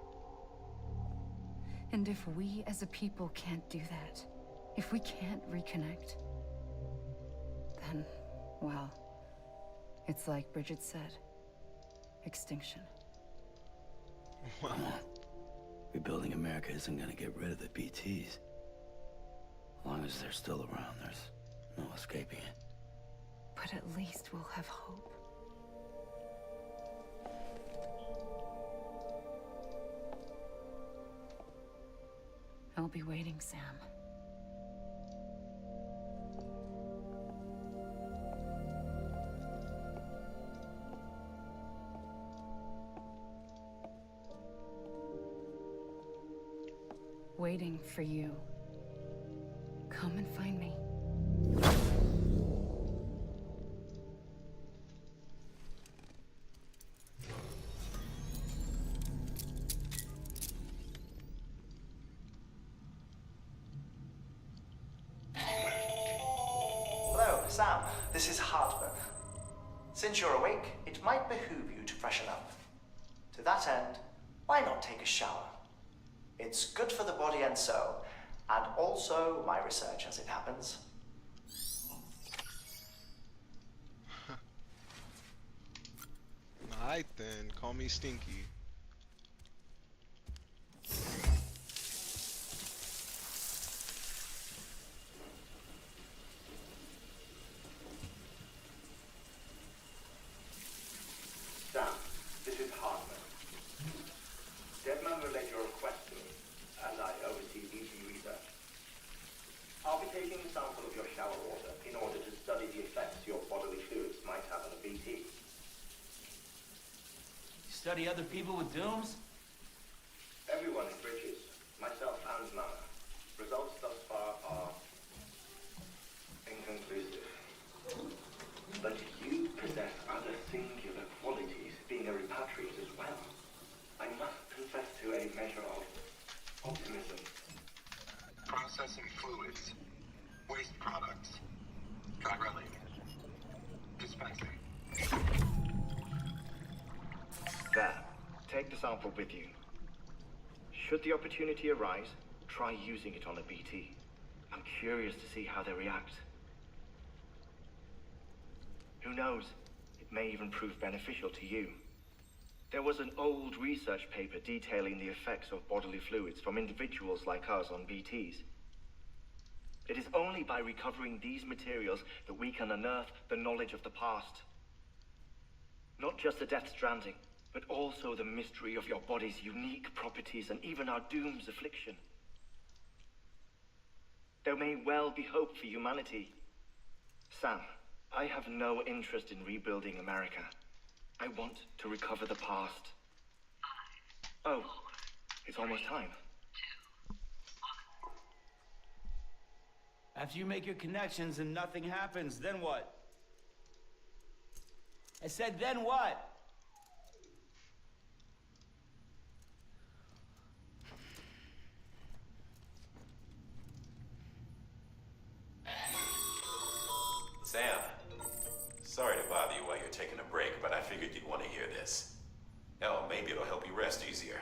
And if we as a people can't do that, if we can't reconnect, then, well, it's like Bridget said, extinction. Come on. Rebuilding America isn't gonna get rid of the BTs. As long as they're still around, there's no escaping it. But at least we'll have hope. I'll be waiting, Sam. Waiting for you. Come and find me. Hello, Sam. This is Hartman. Since you're awake, it might behoove you to freshen up. To that end, why not take a shower? It's good for the body and soul, and also my research as it happens. Alright then, call me Stinky. Sam, this is Hartman. Deadman relayed your request to me, and I oversee BT research. I'll be taking a sample of your shower water in order to study the effects your bodily fluids might have on a BT. You study other people with dooms? Everyone in Bridges, myself and Mana. Results thus far are inconclusive. But you possess other singular qualities, being a repatriate as well. I must confess to a measure Processing fluids. Waste products. Chirelli. Dispensing. There. Take the sample with you. Should the opportunity arise, try using it on a BT. I'm curious to see how they react. Who knows? It may even prove beneficial to you. There was an old research paper detailing the effects of bodily fluids from individuals like us on BTs. It is only by recovering these materials that we can unearth the knowledge of the past. Not just the death stranding, but also the mystery of your body's unique properties and even our doom's affliction. There may well be hope for humanity. Sam, I have no interest in rebuilding America. I want to recover the past. Oh, it's almost time. After you make your connections and nothing happens, then what? I said, then what? Sam, sorry to bother you while you're taking a break, but I figured you'd want to hear this. Hell, maybe it'll help you rest easier.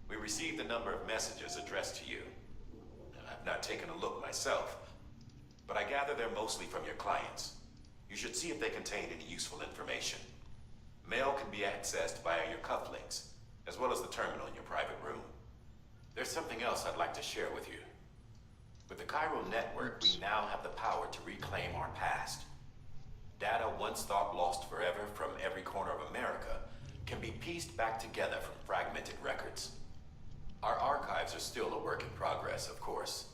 We received a number of messages addressed to you. I've not taken a look myself, but I gather they're mostly from your clients. You should see if they contain any useful information. Mail can be accessed via your cufflinks, as well as the terminal in your private room. There's something else I'd like to share with you. With the Chiral network, we now have the power to reclaim our past. Data once thought lost forever from every corner of America can be pieced back together from fragmented records. Our archives are still a work in progress, of course.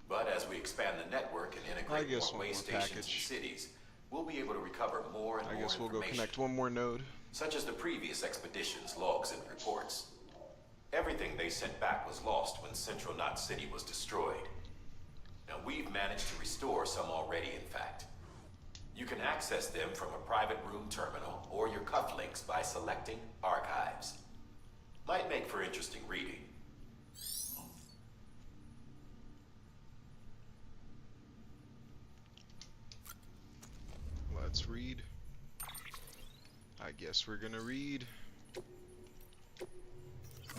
But as we expand the network and integrate more way stations and cities, we'll be able to recover more and more information. I guess we'll go connect one more node. Such as the previous expedition's logs and reports. Everything they sent back was lost when Central Knot City was destroyed. Now we've managed to restore some already, in fact. You can access them from a private room terminal or your cufflinks by selecting Archives. Might make for interesting reading. Let's read. I guess we're gonna read.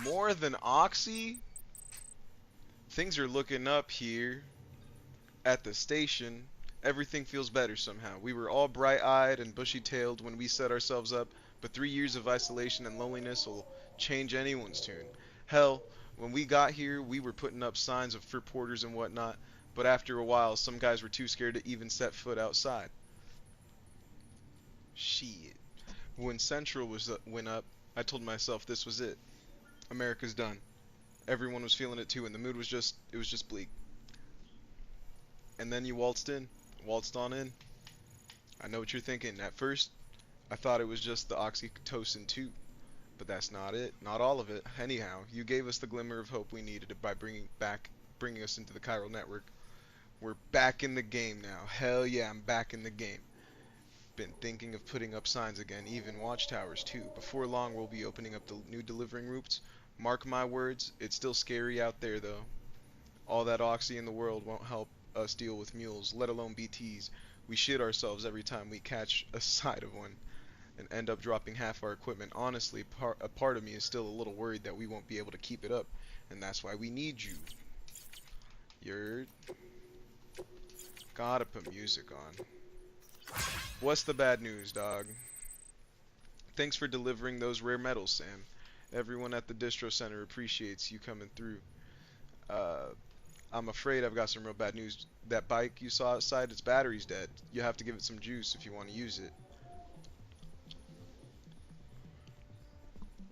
More than Oxy? Things are looking up here at the station. Everything feels better somehow. We were all bright-eyed and bushy-tailed when we set ourselves up, but 3 years of isolation and loneliness will change anyone's tune. Hell, when we got here, we were putting up signs of for porters and whatnot, but after a while, some guys were too scared to even set foot outside. Shit. When Central went up, I told myself this was it. America's done. Everyone was feeling it too, and the mood was just bleak. And then you waltzed on in. I know what you're thinking. At first, I thought it was just the oxytocin too, but that's not it. Not all of it. Anyhow, you gave us the glimmer of hope we needed by bringing us into the Chiral network. We're back in the game now. Hell yeah, I'm back in the game. Been thinking of putting up signs again, even watchtowers too. Before long, we'll be opening up the new delivering routes. Mark my words, it's still scary out there though. All that oxy in the world won't help us deal with mules, let alone BTs. We shit ourselves every time we catch a sight of one and end up dropping half our equipment. Honestly, a part of me is still a little worried that we won't be able to keep it up, and that's why we need you. You're... Gotta put music on. What's the bad news, dog? Thanks for delivering those rare metals, Sam. Everyone at the distro center appreciates you coming through. I'm afraid I've got some real bad news. That bike you saw outside, its battery's dead. You have to give it some juice if you want to use it.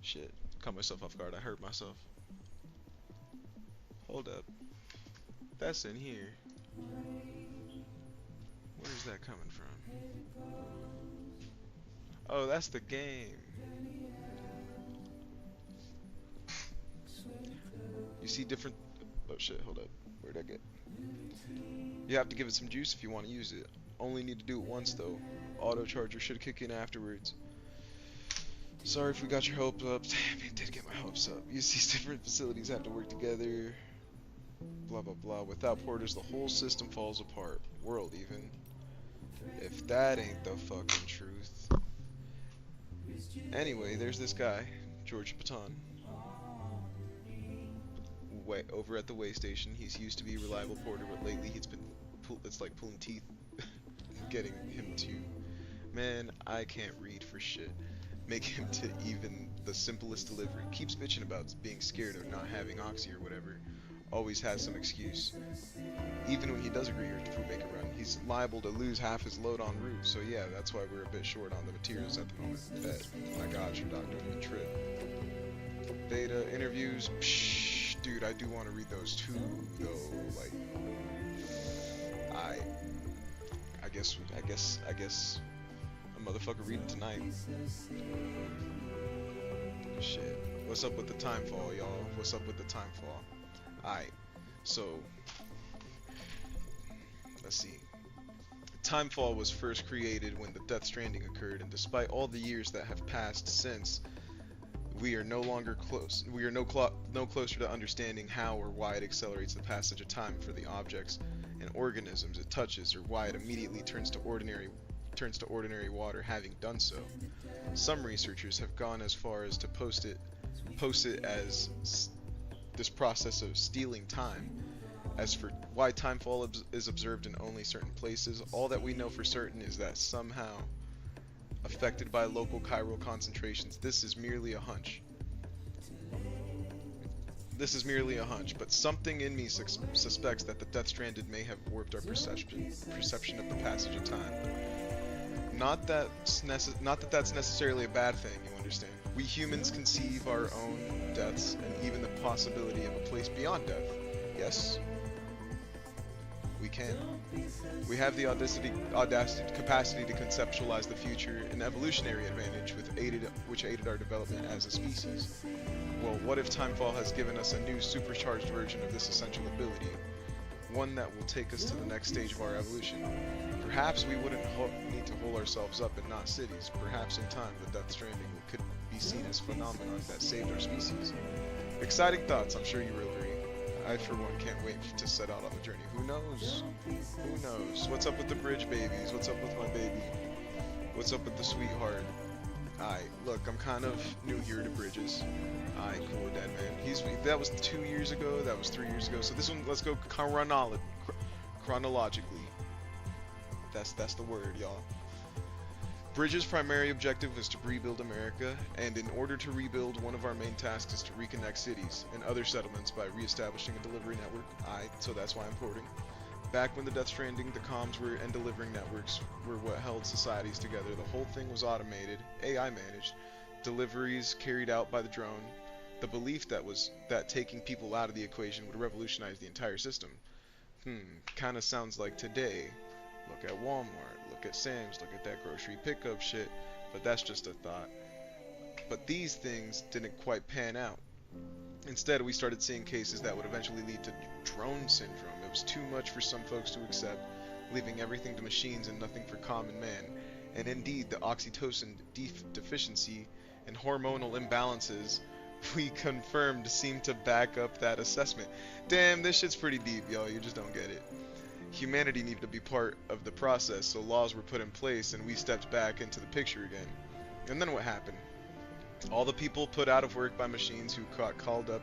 Shit. Caught myself off guard. I hurt myself. Hold up. That's in here. Where's that coming from? Oh, that's the game. You see different... Oh shit, hold up. Where'd I get? You have to give it some juice if you want to use it. Only need to do it once though. Auto charger should kick in afterwards. Sorry if we got your hopes up. Damn, it did get my hopes up. You see, different facilities have to work together. Blah blah blah. Without porters, the whole system falls apart. World even. If that ain't the fucking truth. Anyway, there's this guy, George Patton. Over at the way station. He's used to be a reliable porter, but lately he's been it's like pulling teeth getting him to. Man, I can't read for shit. Make him to even the simplest delivery. Keeps bitching about being scared of not having oxy or whatever. Always has some excuse. Even when he does agree to make a run, he's liable to lose half his load en route. So yeah, that's why we're a bit short on the materials at the moment. Bet. My God, your doc don't even trip. Beta interviews. Psh, dude, I do want to read those too, though. Like, I guess a motherfucker reading tonight. Shit. What's up with the time fall, y'all? What's up with the time fall? Alright, so let's see. Timefall was first created when the Death Stranding occurred, and despite all the years that have passed since, we are no longer close. We are no closer to understanding how or why it accelerates the passage of time for the objects and organisms it touches, or why it immediately turns to ordinary water, having done so. Some researchers have gone as far as to post it as this process of stealing time. As for why timefall is observed in only certain places, all that we know for certain is that somehow affected by local chiral concentrations. This is merely a hunch. But something in me suspects that the Death Stranded may have warped our perception of the passage of time. Not that that's necessarily a bad thing, you understand. We humans conceive our own deaths and even the possibility of a place beyond death. Yes, we can. We have the capacity to conceptualize the future, an evolutionary advantage which aided our development as a species. Well, what if timefall has given us a new supercharged version of this essential ability? One that will take us to the next stage of our evolution. Perhaps we wouldn't need to hole ourselves up in not cities. Perhaps in time, the Death Stranding could be seen as a phenomenon that saved our species. Exciting thoughts, I'm sure you will agree. I, for one, can't wait to set out on the journey. Who knows? Who knows? What's up with the bridge babies? What's up with my baby? What's up with the sweetheart? Look, I'm kind of new here to bridges. Cool, dead man. That was 2 years ago. That was 3 years ago. So this one, let's go chronologically. That's the word, y'all. Bridges' primary objective was to rebuild America, and in order to rebuild, one of our main tasks is to reconnect cities and other settlements by re-establishing a delivery network. So that's why I'm porting. Back when the Death Stranding, the comms and delivering networks were what held societies together. The whole thing was automated, AI managed, deliveries carried out by the drone. The belief that taking people out of the equation would revolutionize the entire system. Kinda sounds like today. Look at Walmart, look at Sam's, look at that grocery pickup shit, but that's just a thought. But these things didn't quite pan out. Instead, we started seeing cases that would eventually lead to drone syndrome. It was too much for some folks to accept, leaving everything to machines and nothing for common man. And indeed, the oxytocin deficiency and hormonal imbalances we confirmed seem to back up that assessment. Damn, this shit's pretty deep, y'all. You just don't get it. Humanity needed to be part of the process, so laws were put in place and we stepped back into the picture again. And then what happened? All the people put out of work by machines who got called up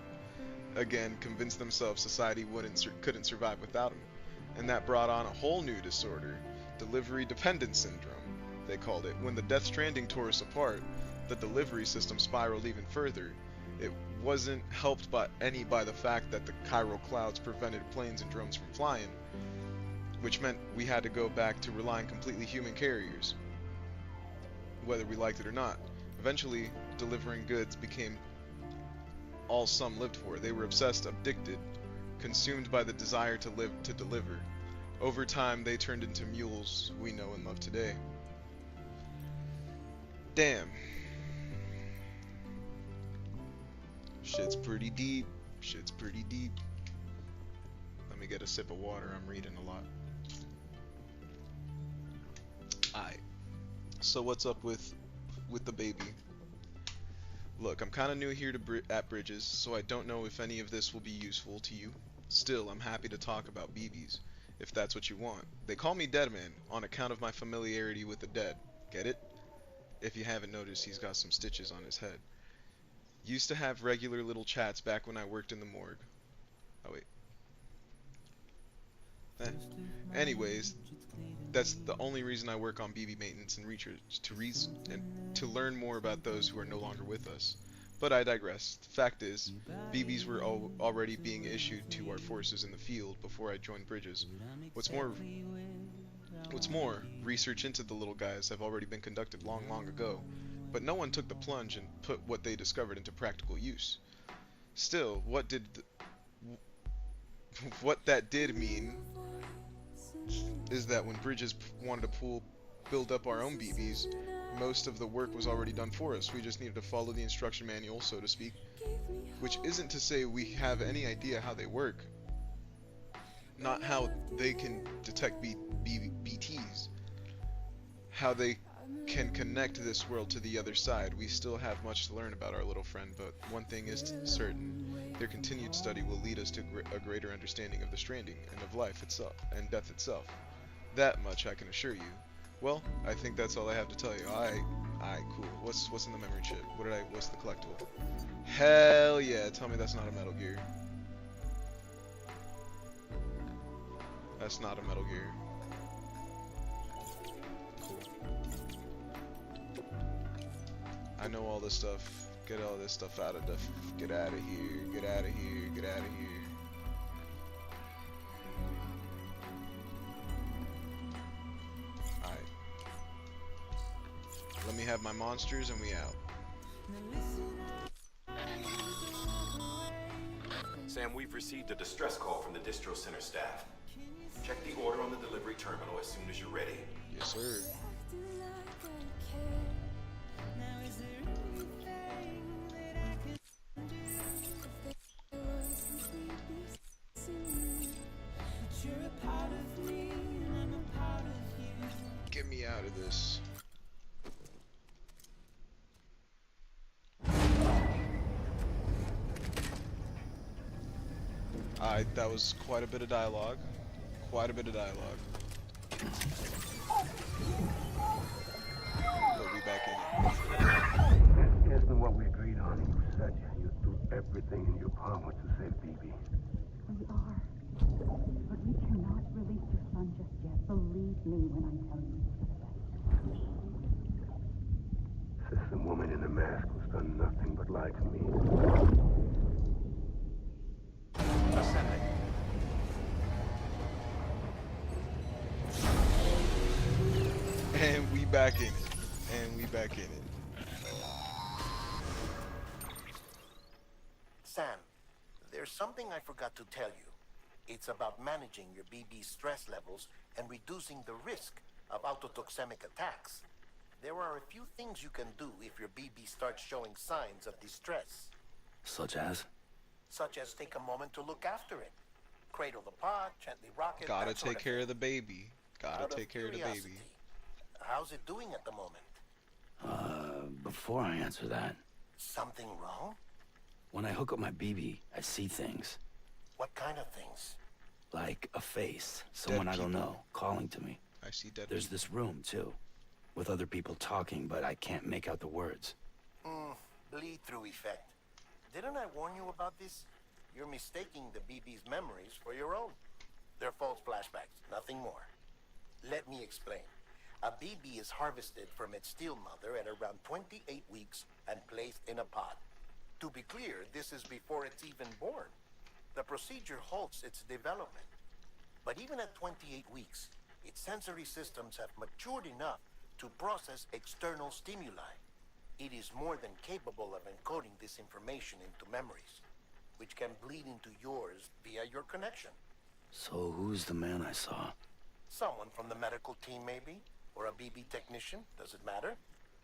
again convinced themselves society couldn't survive without them. And that brought on a whole new disorder, delivery dependence syndrome, they called it. When the Death Stranding tore us apart, the delivery system spiraled even further. It wasn't helped by the fact that the chiral clouds prevented planes and drones from flying, which meant we had to go back to relying completely human carriers, whether we liked it or not. Eventually, delivering goods became all some lived for. They were obsessed, addicted, consumed by the desire to deliver. Over time, they turned into mules we know and love today. Damn. Shit's pretty deep. Shit's pretty deep. Let me get a sip of water. I'm reading a lot. Alright. So what's up with the baby? Look, I'm kind of new here at Bridges, so I don't know if any of this will be useful to you. Still, I'm happy to talk about BBs, if that's what you want. They call me Deadman on account of my familiarity with the dead. Get it? If you haven't noticed, he's got some stitches on his head. Used to have regular little chats back when I worked in the morgue. Oh wait. Anyways, that's the only reason I work on BB maintenance and research to learn more about those who are no longer with us. But I digress. The fact is, BBs were already being issued to our forces in the field before I joined Bridges. What's more, research into the little guys have already been conducted long ago, but no one took the plunge and put what they discovered into practical use. Still, what that did mean is that when Bridges wanted to build up our own BBs, most of the work was already done for us. We just needed to follow the instruction manual, so to speak. Which isn't to say we have any idea how they work. Not how they can detect BTs. How they can connect this world to the other side. We still have much to learn about our little friend, but one thing is certain. Their continued study will lead us to a greater understanding of the stranding and of life itself and death itself. That much I can assure you. Well, I think that's all I have to tell you. Alright, cool. What's in the memory chip? What's the collectible? Hell yeah, tell me that's not a Metal Gear. That's not a Metal Gear. Cool. I know all this stuff. Get all this stuff out of get out of here. Get out of here. Get out of here. Alright. Let me have my monsters and we out. Sam, we've received a distress call from the distro center staff. Check the order on the delivery terminal as soon as you're ready. Yes, sir. Get me out of this. Alright, that was quite a bit of dialogue. Quite a bit of dialogue. But we back in it. Isn't what we agreed on. You said you'd do everything in your power to save BB. We are. But we cannot release your son just yet. Believe me when I tell you this is the best. Says the woman in the mask who's done nothing but lie to me. Ascending. And we back in it. And we back in it. Sam, there's something I forgot to tell you. It's about managing your BB stress levels and reducing the risk of autotoxemic attacks. There are a few things you can do if your BB starts showing signs of distress. Such as? Such as take a moment to look after it. Cradle the pod, gently rock it. Gotta take care of the baby. Gotta take care of the baby. How's it doing at the moment? Before I answer that. Something wrong? When I hook up my BB, I see things. What kind of things? Like a face, someone I don't know, calling to me. I see dead There's people. this room, too, with other people talking, but I can't make out the words. Bleed-through effect. Didn't I warn you about this? You're mistaking the BB's memories for your own. They're false flashbacks, nothing more. Let me explain. A BB is harvested from its steel mother at around 28 weeks and placed in a pod. To be clear, this is before it's even born. The procedure halts its development. But even at 28 weeks, its sensory systems have matured enough to process external stimuli. It is more than capable of encoding this information into memories, which can bleed into yours via your connection. So who's the man I saw? Someone from the medical team, maybe? Or a BB technician? Does it matter?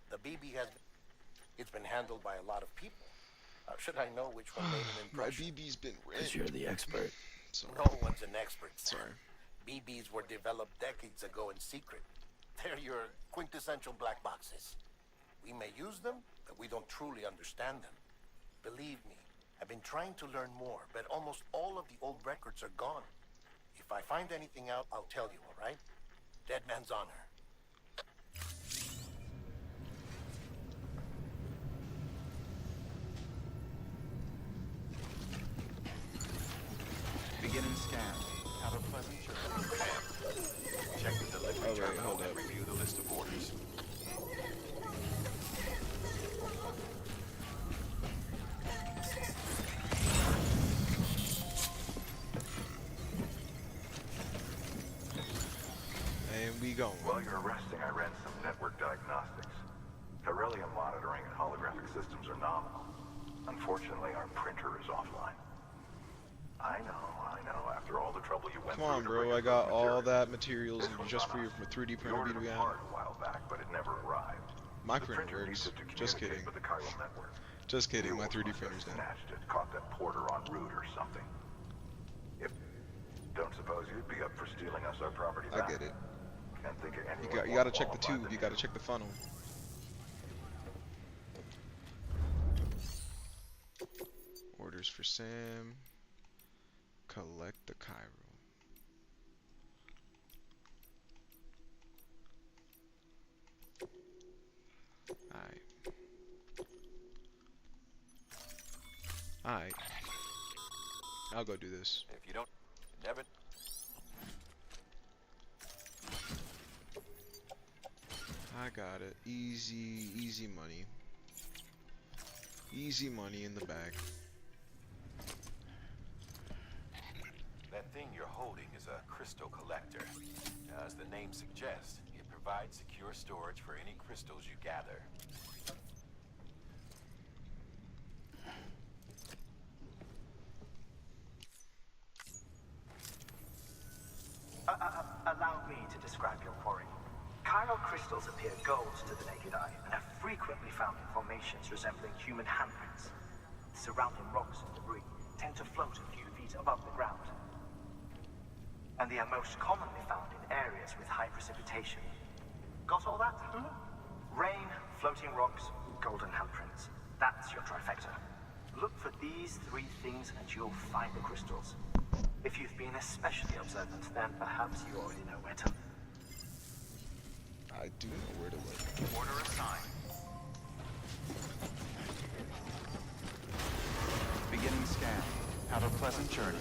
The BB it's been handled by a lot of people. How should I know which one made an impression? My BB's been rigged. Because you're the expert. Sorry. No one's an expert. Sorry. BBs were developed decades ago in secret. They're your quintessential black boxes. We may use them, but we don't truly understand them. Believe me, a I've been trying to learn more, but almost all of the old records are gone. If I find anything out, I'll tell you, all right? Dead man's honor. Beginning scan. Have a pleasant journey. Check the delivery terminal and review the list of orders. And we going. While you're resting, I ran some network diagnostics. Beryllium monitoring and holographic systems are nominal. Unfortunately, our printer is offline. I know. After all the trouble you went Come on, through bro. I got all that materials just for your 3D printer to be a while back, but it never arrived. My printer works. Just kidding. With the chiral network. Just kidding. My 3D printer's down. Snatched it, caught that porter en route or something. Don't suppose you'd be up for stealing us our property back? I get it. Can't think of anyone You gotta check the tube. You gotta check the funnel. Orders for Sam. Collect the chiral. Alright. I'll go do this. If you don't, never. I got it. Easy money. Easy money in the bag. That thing you're holding is a crystal collector. As the name suggests, it provides secure storage for any crystals you gather. Allow me to describe your quarry. Chiral crystals appear gold to the naked eye and are frequently found in formations resembling human handprints. Surrounding rocks and debris tend to float a few feet above the ground. And they are most commonly found in areas with high precipitation. Got all that? Rain, floating rocks, golden handprints. That's your trifecta. Look for these three things and you'll find the crystals. If you've been especially observant, then perhaps you already know where to. I do know where to look. Order assigned. Beginning scan. Have a pleasant journey.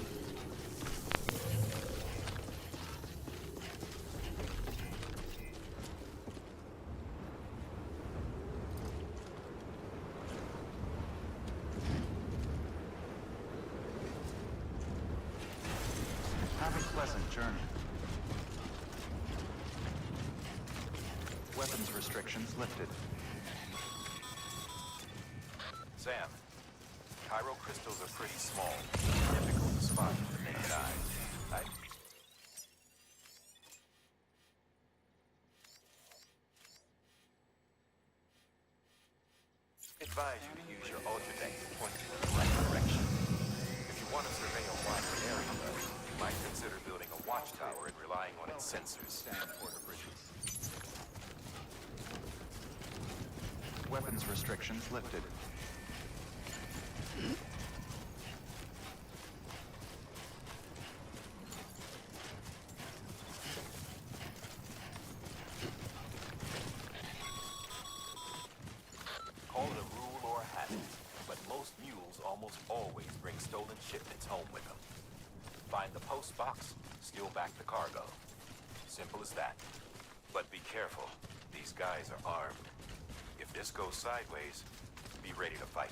Have a pleasant journey. Weapons restrictions lifted. Sam, chiral crystals are pretty small. Difficult to spot with the naked eye. Advise you to use your ultra-deck to point you in the right direction. If you want to survey a wider area, though, you might consider building a watchtower and relying on its sensors. Weapons restrictions lifted. Call it a rule or a habit, but most mules almost always bring stolen shipments home with them. Find the post box, steal back the cargo. Simple as that. But be careful. These guys are armed. If this goes sideways, be ready to fight.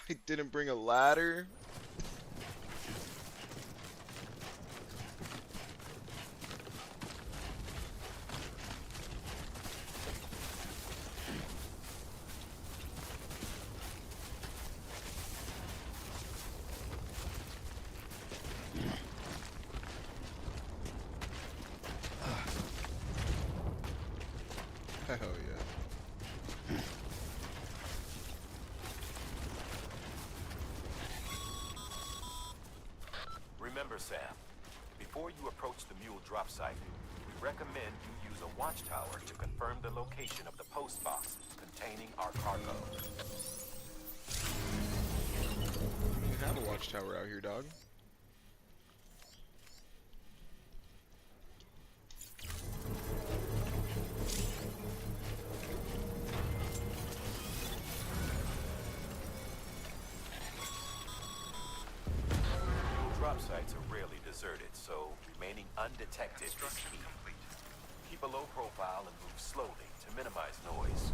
I didn't bring a ladder. Remember, Sam, before you approach the mule drop site, we recommend you use a watchtower to confirm the location of the post box containing our cargo. We have a watchtower out here, dog. Drop sites are rarely deserted, so remaining undetected is key. Keep a low profile and move slowly to minimize noise.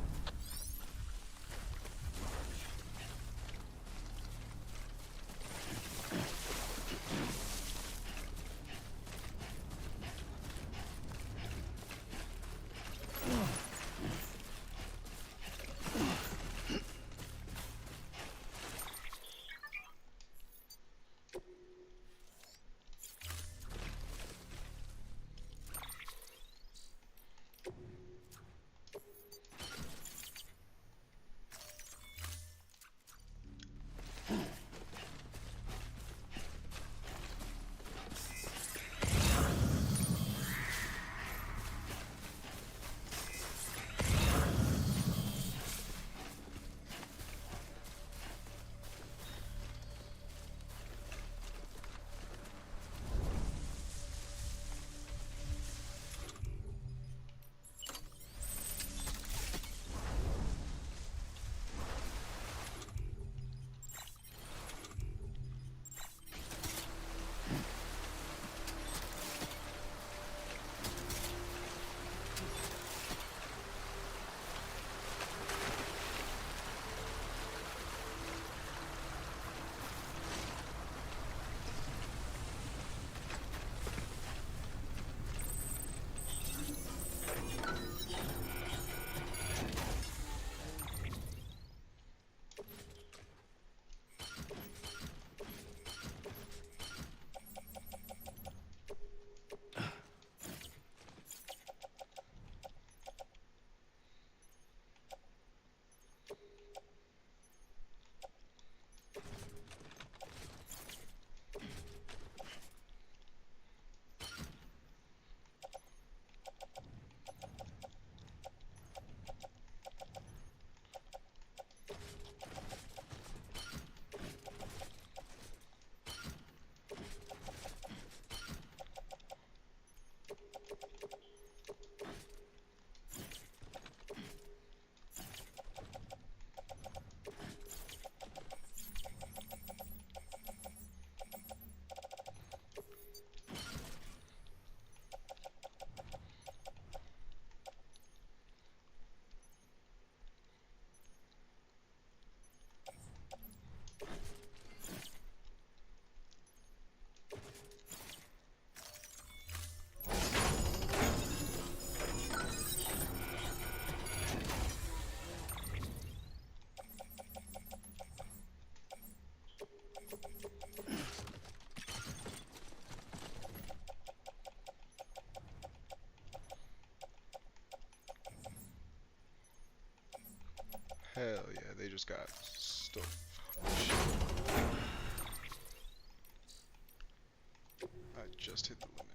Hell yeah, they just got stuff. I just hit the limit.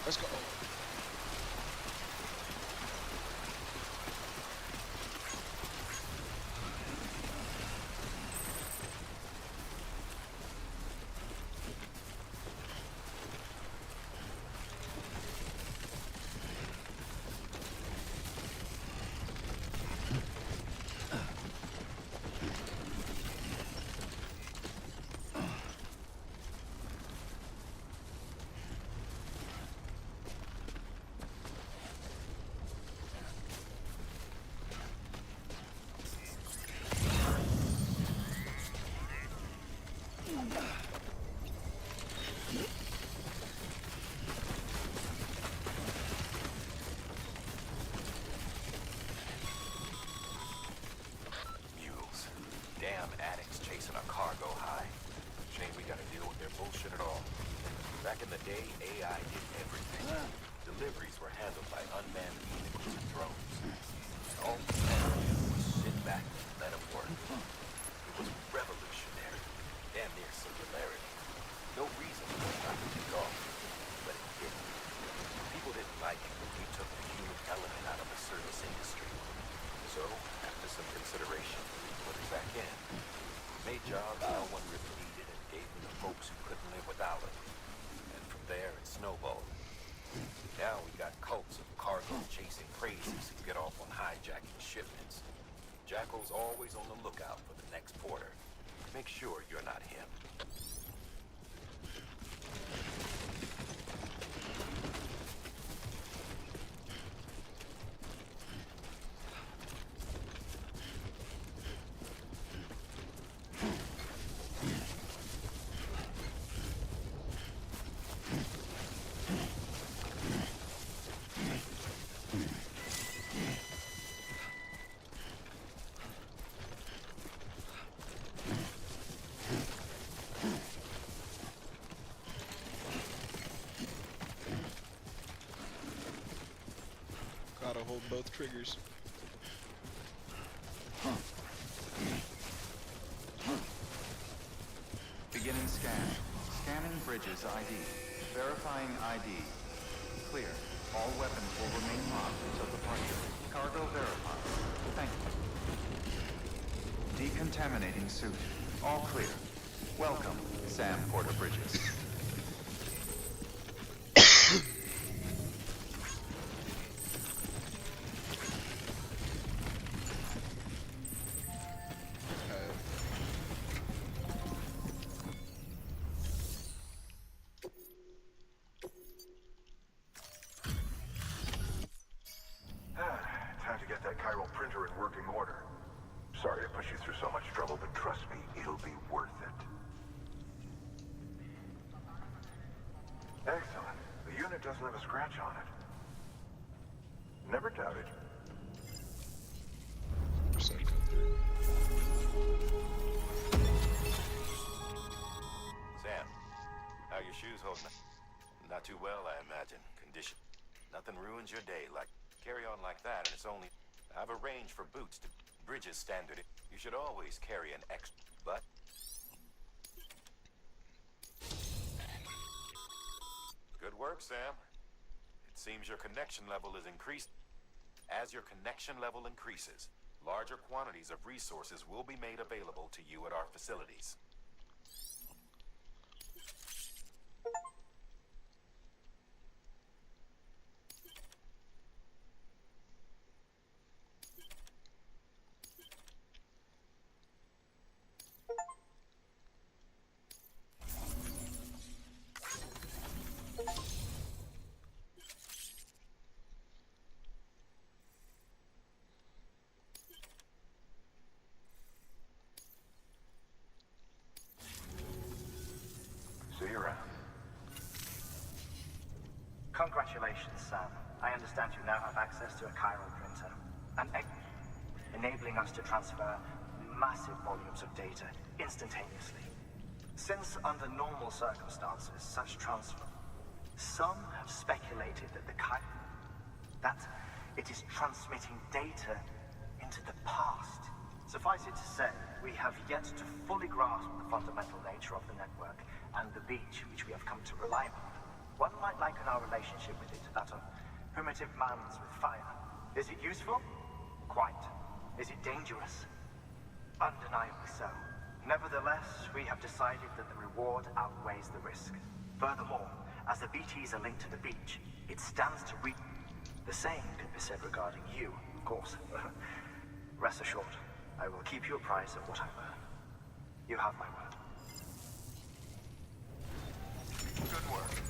Let's go. Damn addicts chasing a cargo high. Shame we gotta deal with their bullshit at all. Back in the day, AI did everything. Deliveries were handled by unmanned vehicles and drones. All we had to do was sit back and let them work. It was revolutionary. Damn near singularity. No reason for it not to take off. But it didn't. People didn't like it when we took the human element out of the service industry. So, after some consideration, we put it back in. Made jobs no one really needed and gave them to folks who couldn't live without it. And from there, it snowballed. Now we got cults of cargo-chasing crazies who get off on hijacking shipments. Jackal's always on the lookout for the next porter. Make sure you're not him. Gotta hold both triggers. Beginning scan. Scanning bridges ID. Verifying ID. Clear. All weapons will remain locked until departure. Cargo verified. Thank you. Decontaminating suit. All clear. Welcome, Sam Porter Bridges. Time to get that chiral printer in working order. Sorry to push you through so much trouble, but trust me, it'll be worth it. Excellent. The unit doesn't have a scratch on it. Never doubted. Sam, how your shoes holding up? Not too well, I imagine. Condition. Nothing ruins your day like carry on like that, and it's only... I've arranged for boots to Bridges standard. You should always carry an extra, but... Good work, Sam. It seems your connection level is increased. As your connection level increases, larger quantities of resources will be made available to you at our facilities. See you around. Congratulations, Sam. I understand you now have access to a chiral printer, enabling us to transfer massive volumes of data instantaneously. Since under normal circumstances, such transfer... Some have speculated that that it is transmitting data into the past. Suffice it to say, we have yet to fully grasp the fundamental nature of the network and the beach which we have come to rely upon. One might liken our relationship with it to that of primitive man's with fire. Is it useful? Quite. Is it dangerous? Undeniably so. Nevertheless, we have decided that the reward outweighs the risk. Furthermore, as the BTs are linked to the beach, it stands to reason. The same could be said regarding you, of course. Rest assured, I will keep you apprised of what I learn. You have my word. Good work.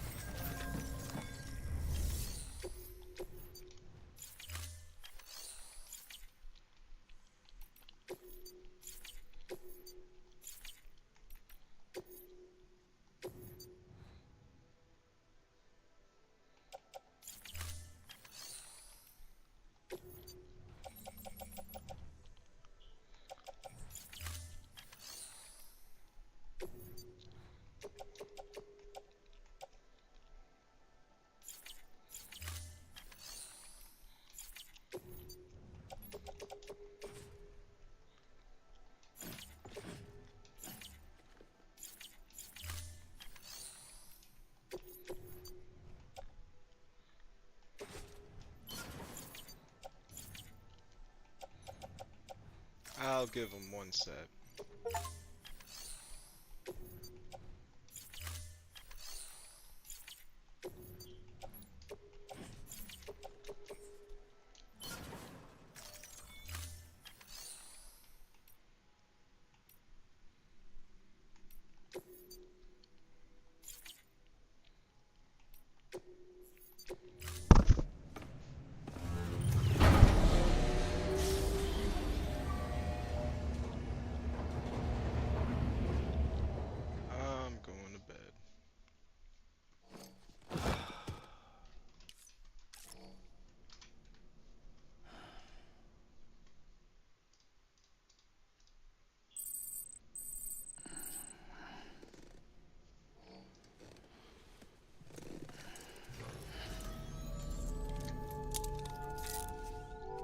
I'll give him one set. I'm going to bed.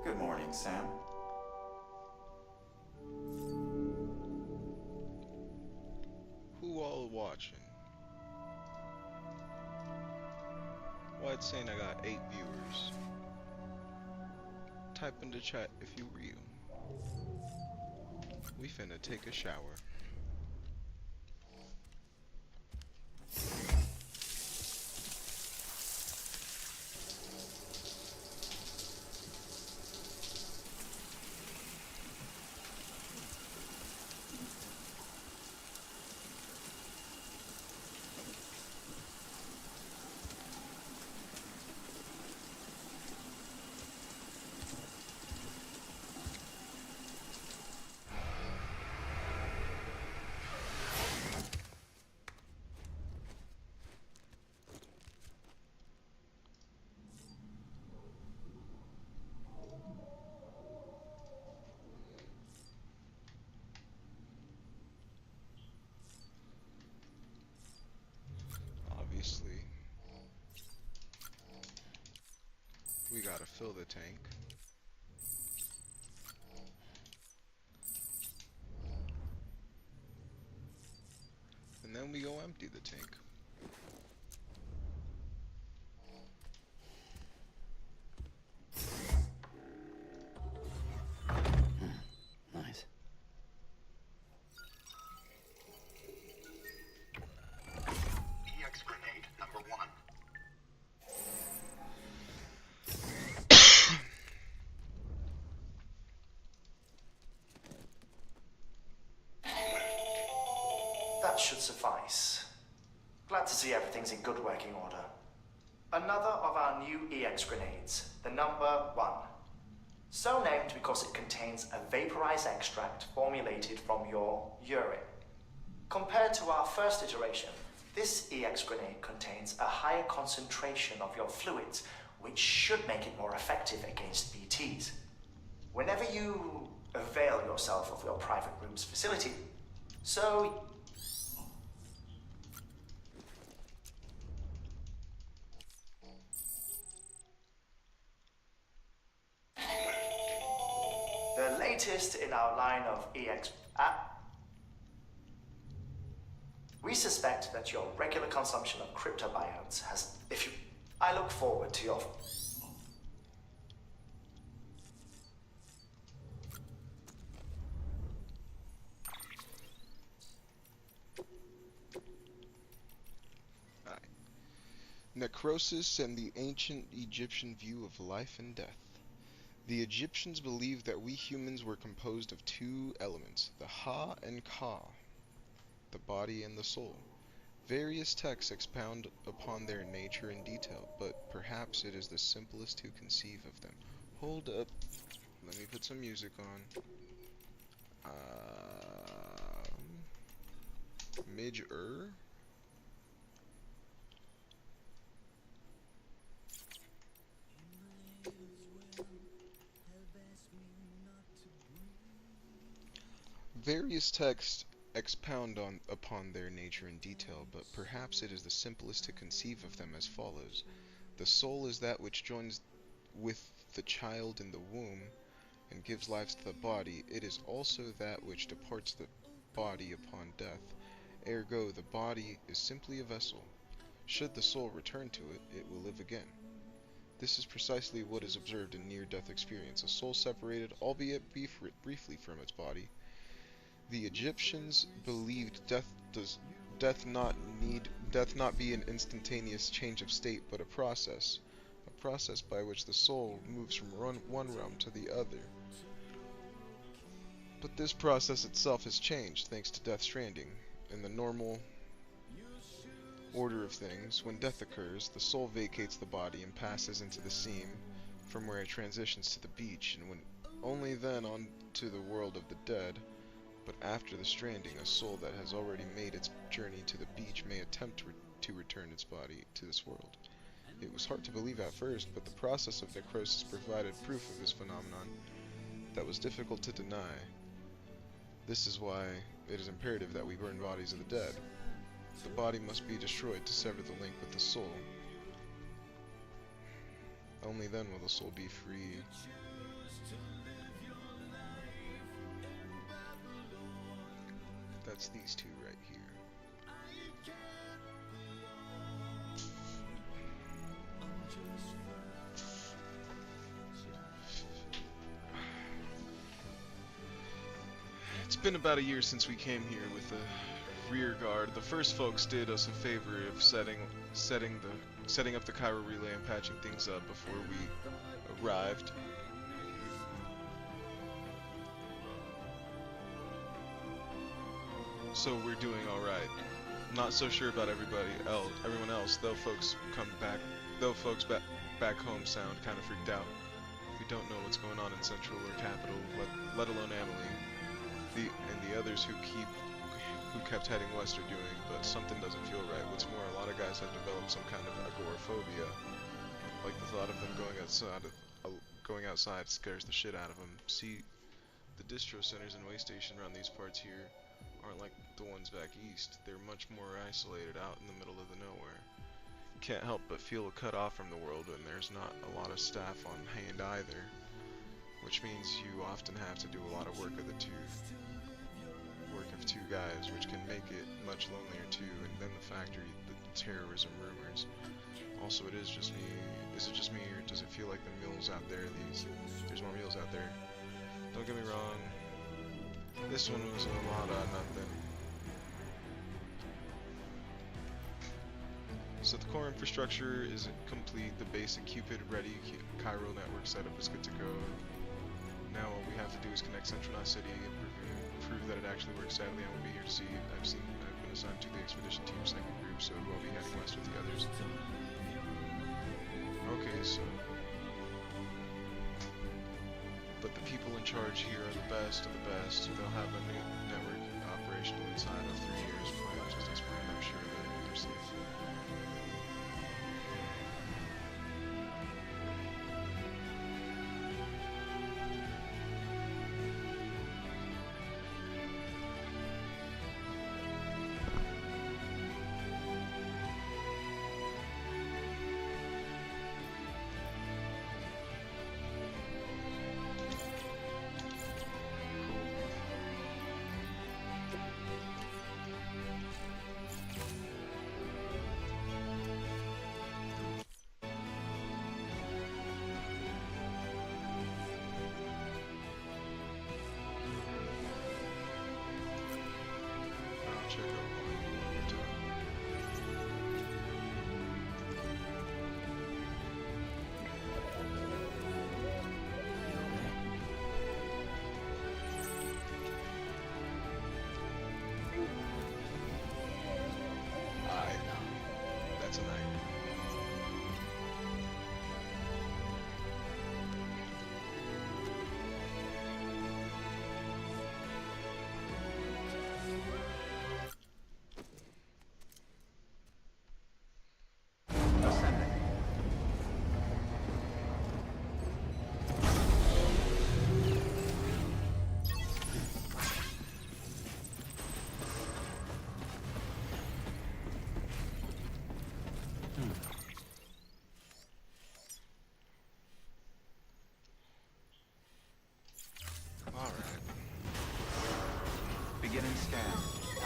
Good morning, Sam. Who all watching? Why it's saying I got 8 viewers? Type in the chat if you real. We finna take a shower. Obviously, we gotta fill the tank. And then we go empty the tank. Nice. EX grenade number 1. That should suffice. Glad to see everything's in good working order. Another of our new EX grenades, the number 1. So named because it contains a vaporized extract formulated from your urine. Compared to our first iteration, this EX grenade contains a higher concentration of your fluids, which should make it more effective against BTs. Whenever you avail yourself of your private room's facility, so the latest in our line of EX. We We suspect that your regular consumption of cryptobiotes has... I look forward to your... Necrosis and the ancient Egyptian view of life and death. The Egyptians believed that we humans were composed of two elements, the Ha and Ka, the body and the soul. Various texts expound upon their nature in detail, but perhaps it is the simplest to conceive of them. Hold up. Let me put some music on. Midge-er? Various texts expound upon their nature in detail, but perhaps it is the simplest to conceive of them as follows. The soul is that which joins with the child in the womb and gives life to the body. It is also that which departs the body upon death. Ergo, the body is simply a vessel. Should the soul return to it, it will live again. This is precisely what is observed in near-death experience, a soul separated, albeit briefly, from its body. The Egyptians believed death not be an instantaneous change of state, but a process by which the soul moves from one realm to the other. But this process itself has changed thanks to Death Stranding. In the normal order of things, when death occurs, the soul vacates the body and passes into the seam, from where it transitions to the beach, and only then on to the world of the dead. But after the stranding, a soul that has already made its journey to the beach may attempt to return its body to this world. It was hard to believe at first, but the process of necrosis provided proof of this phenomenon that was difficult to deny. This is why it is imperative that we burn bodies of the dead. The body must be destroyed to sever the link with the soul. Only then will the soul be free. That's these two right here. It's been about a year since we came here with the rear guard. The first folks did us a favor of setting up the Cairo relay and patching things up before we arrived. So we're doing all right. Not so sure about everyone else. Though folks back home sound kind of freaked out. We don't know what's going on in Central or Capital, let alone Emily. And the others who kept heading west are doing, but something doesn't feel right. What's more, a lot of guys have developed some kind of agoraphobia. Like the thought of them going outside scares the shit out of them. See, the distro centers and way station around these parts here aren't like the ones back east. They're much more isolated out in the middle of the nowhere. Can't help but feel cut off from the world, and there's not a lot of staff on hand either, which means you often have to do a lot of work of two guys, which can make it much lonelier too. And then the factory, the terrorism rumors. Also, is it just me, or does it feel like the mills out there, there's more meals out there? Don't get me wrong, this one was a lot of nothing. So the core infrastructure is complete. The basic Cupid ready Cairo network setup is good to go. Now all we have to do is connect Central Knot City and prove that it actually works. Sadly, I won't be here to see it. I've been assigned to the expedition team second group, so we'll be heading west with the others. Okay, so... But the people in charge here are the best of the best. They'll have a new network operational inside of 3 years. Probably not just us, but I'm sure that they're safe.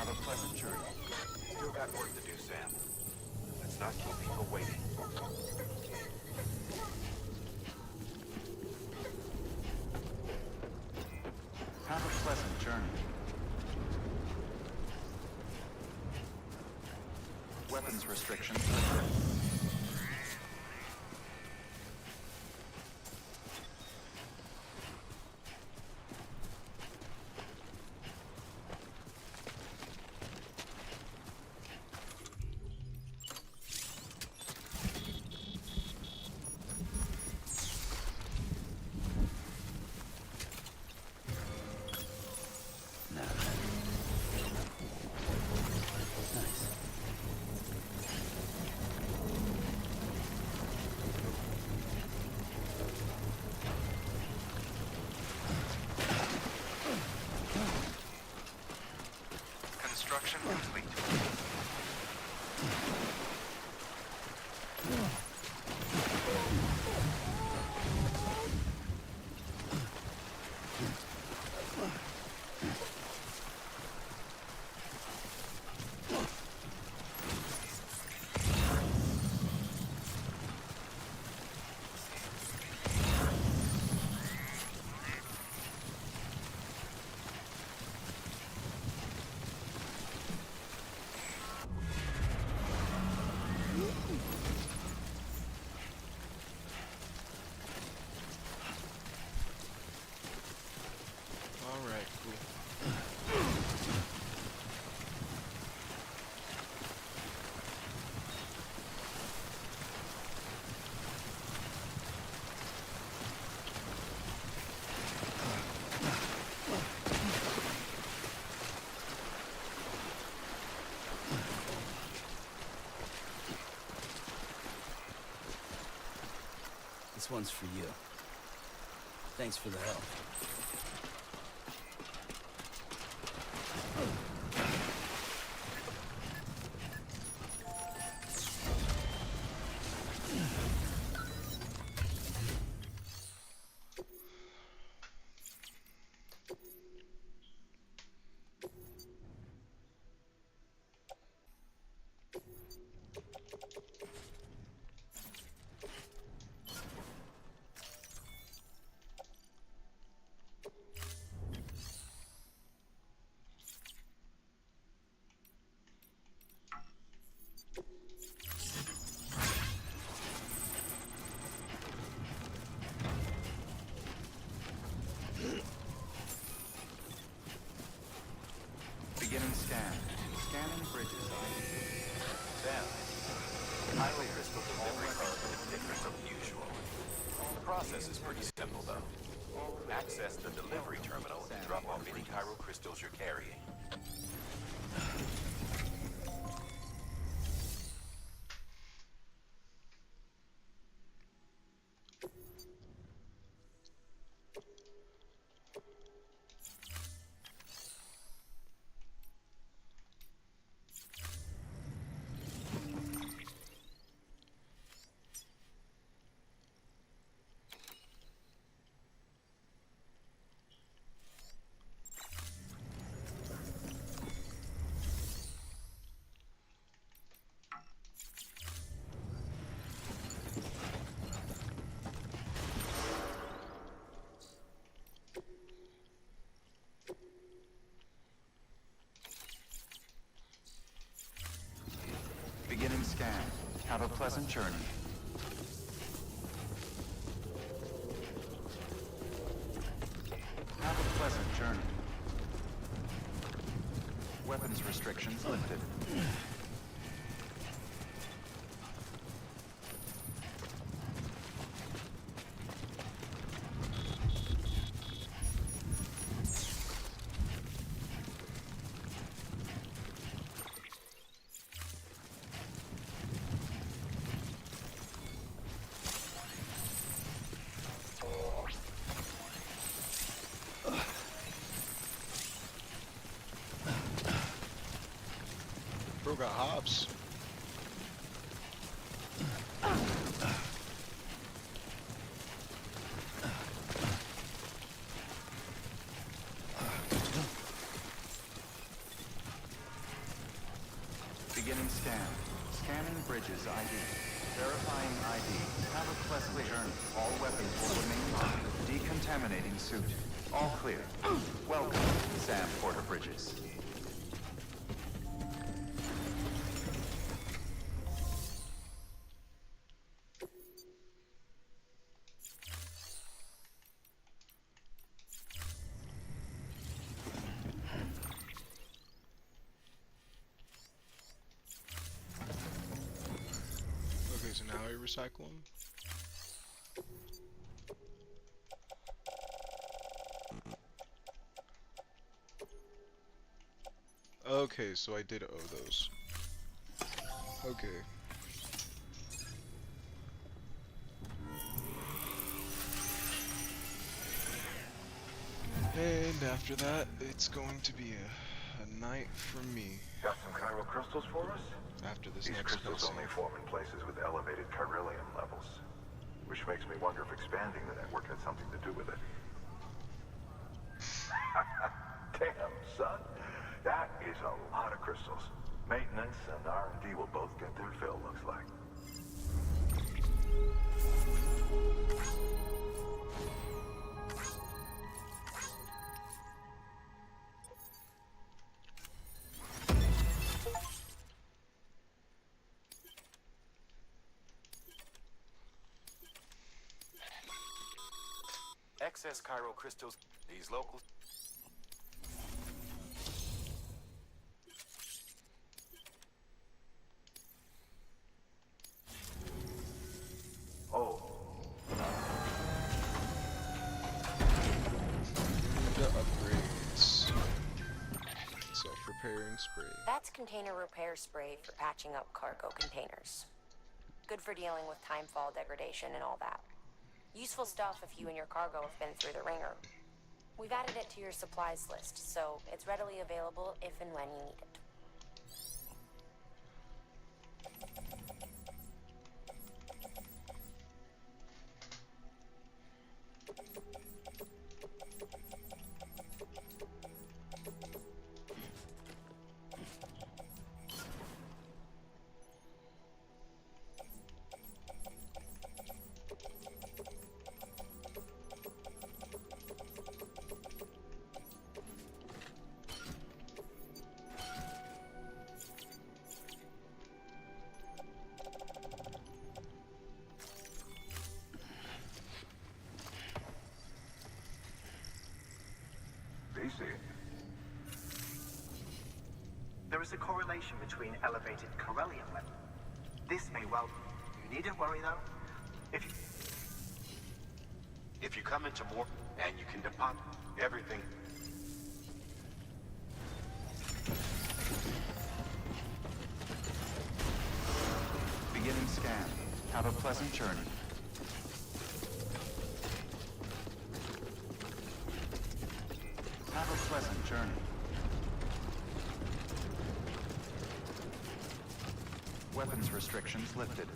Have a pleasant journey. Still got work to do, Sam. Let's not keep people waiting. Have a pleasant journey. Weapons restrictions lifted. Construction complete. Alright, cool. This one's for you. Thanks for the help. Beginning scan. Scanning bridges ID. Sam, highway crystal delivery cargo is different from usual. The process is pretty simple, though. Access the delivery terminal and drop off any Cairo crystals you're carrying. Beginning scan. Have a pleasant journey. Have a pleasant journey. Weapons restrictions lifted. Bro got hops. Scanning bridges ID. Verifying ID. Have a pleasant journey. All weapons will remain locked. Decontaminating suit. All clear. Welcome, Sam Porter Bridges. Okay, so now I recycle them. Okay, so I did owe those. Okay. And after that, it's going to be a night for me. Got some chiral crystals for us? After this These next crystals cutscene. only form in places with elevated chiralium levels, which makes me wonder if expanding the network had something to do with it. Damn, son. That is a lot of crystals. Maintenance and R&D will both get their fill, looks like. Excess chiral crystals. These locals. Oh. The upgrades. Self-repairing spray. That's container repair spray for patching up cargo containers. Good for dealing with timefall degradation and all that. Useful stuff if you and your cargo have been through the ringer. We've added it to your supplies list, so it's readily available if and when you need it. There is a correlation between elevated chiralium level. This may well... You needn't worry, though. If you come into more, and you can deposit everything. Beginning scan. Have a pleasant journey. Have a pleasant journey. Weapons restrictions lifted.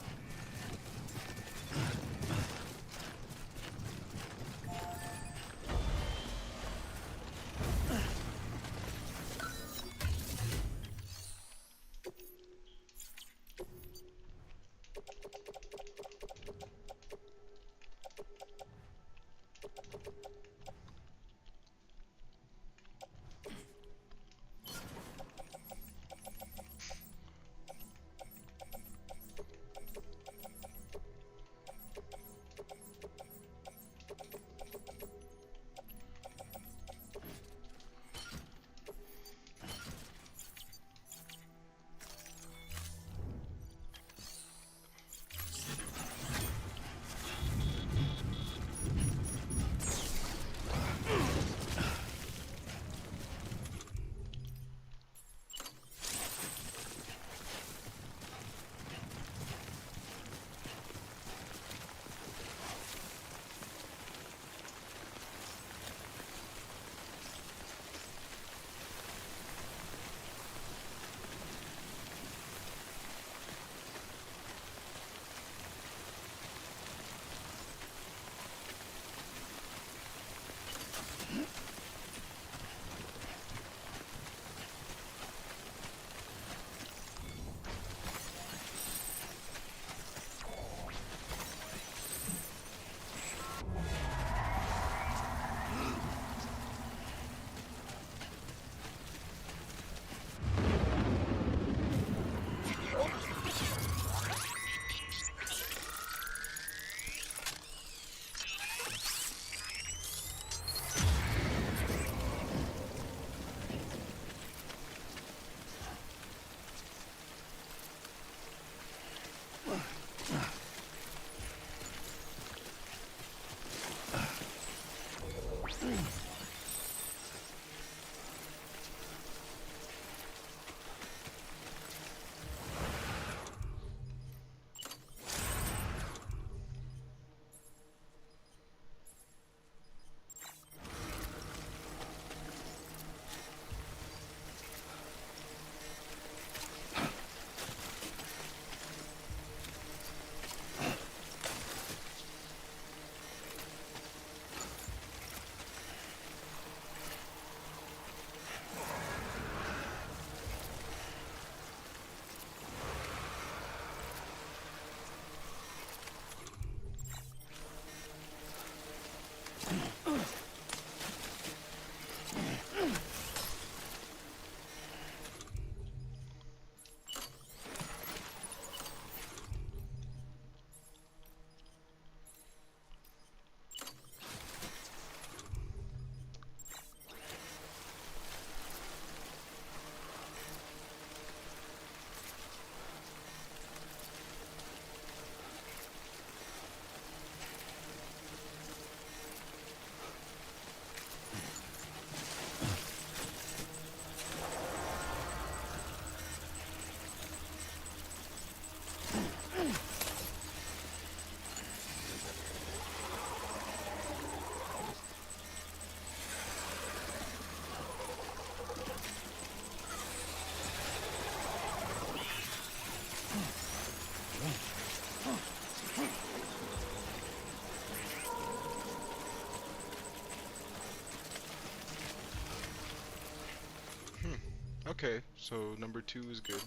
Okay, so number 2 is good.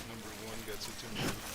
Number 1 gets it to me.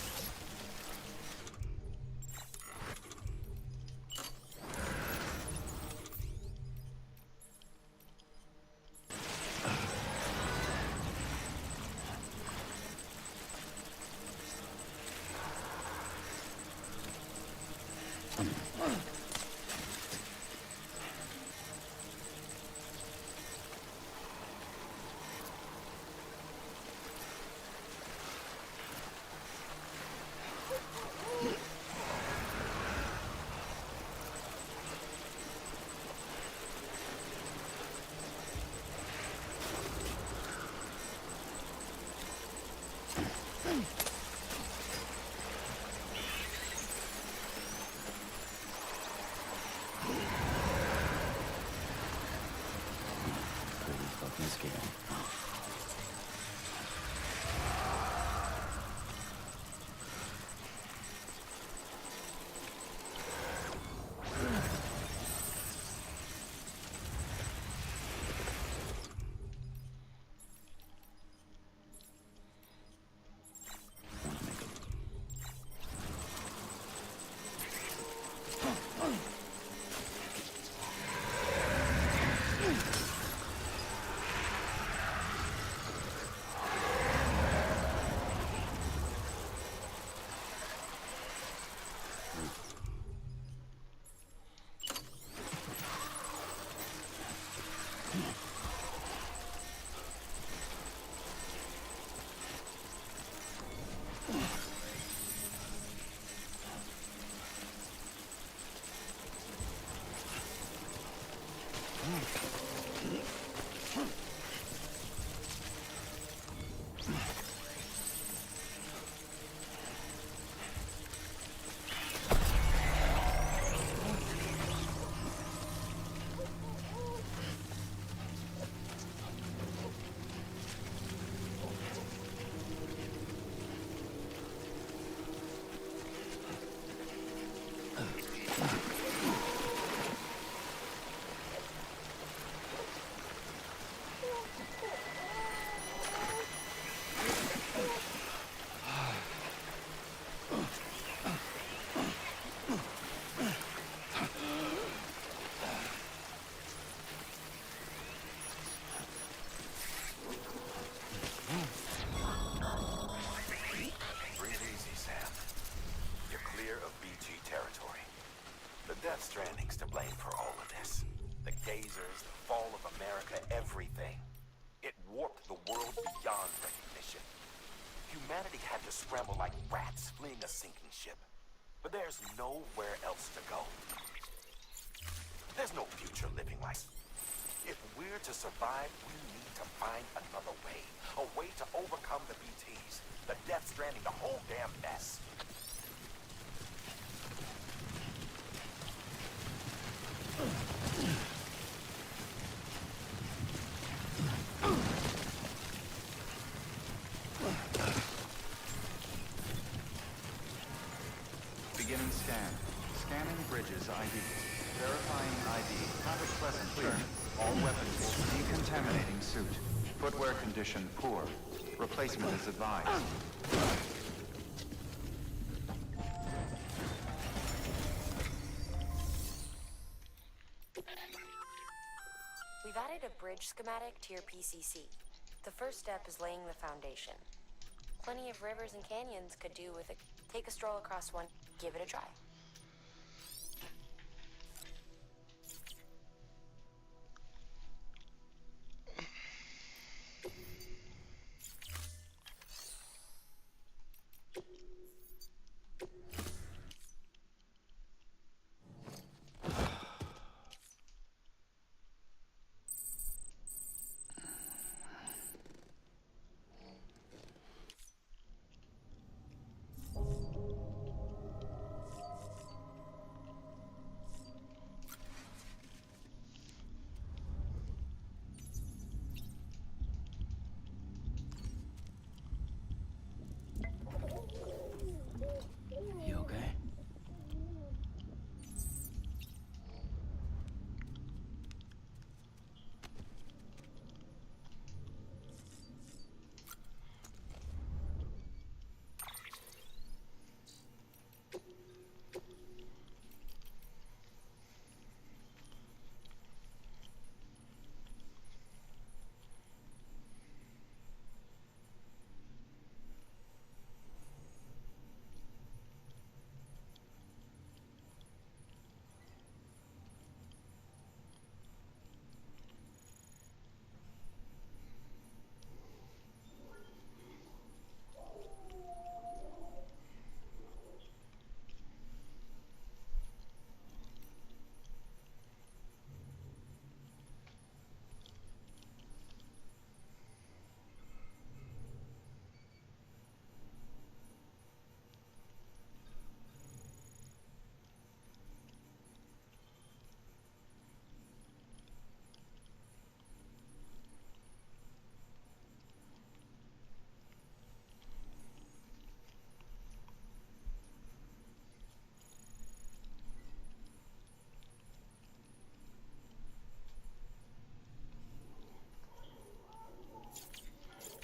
America everything. It warped the world beyond recognition. Humanity had to scramble like rats fleeing a sinking ship. But there's nowhere else to go. There's no future living like. If we're to survive, we need to find another way. A way to overcome the BTs, the Death Stranding, the whole damn mess. Beginning scan. Scanning bridges ID. Verifying ID. Contact present clear. All weapons will decontaminating suit. Footwear condition poor. Replacement is advised. We've added a bridge schematic to your PCC. The first step is laying the foundation. Plenty of rivers and canyons could do with it. Take a stroll across one. Give it a try. You okay?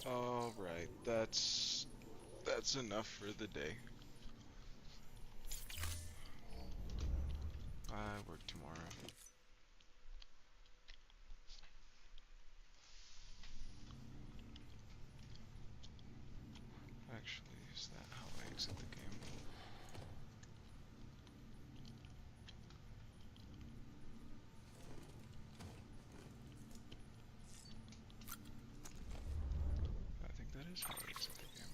Alright, that's enough for the day. I work tomorrow. Actually, is that how I exit the game? I think that is how I exit the game.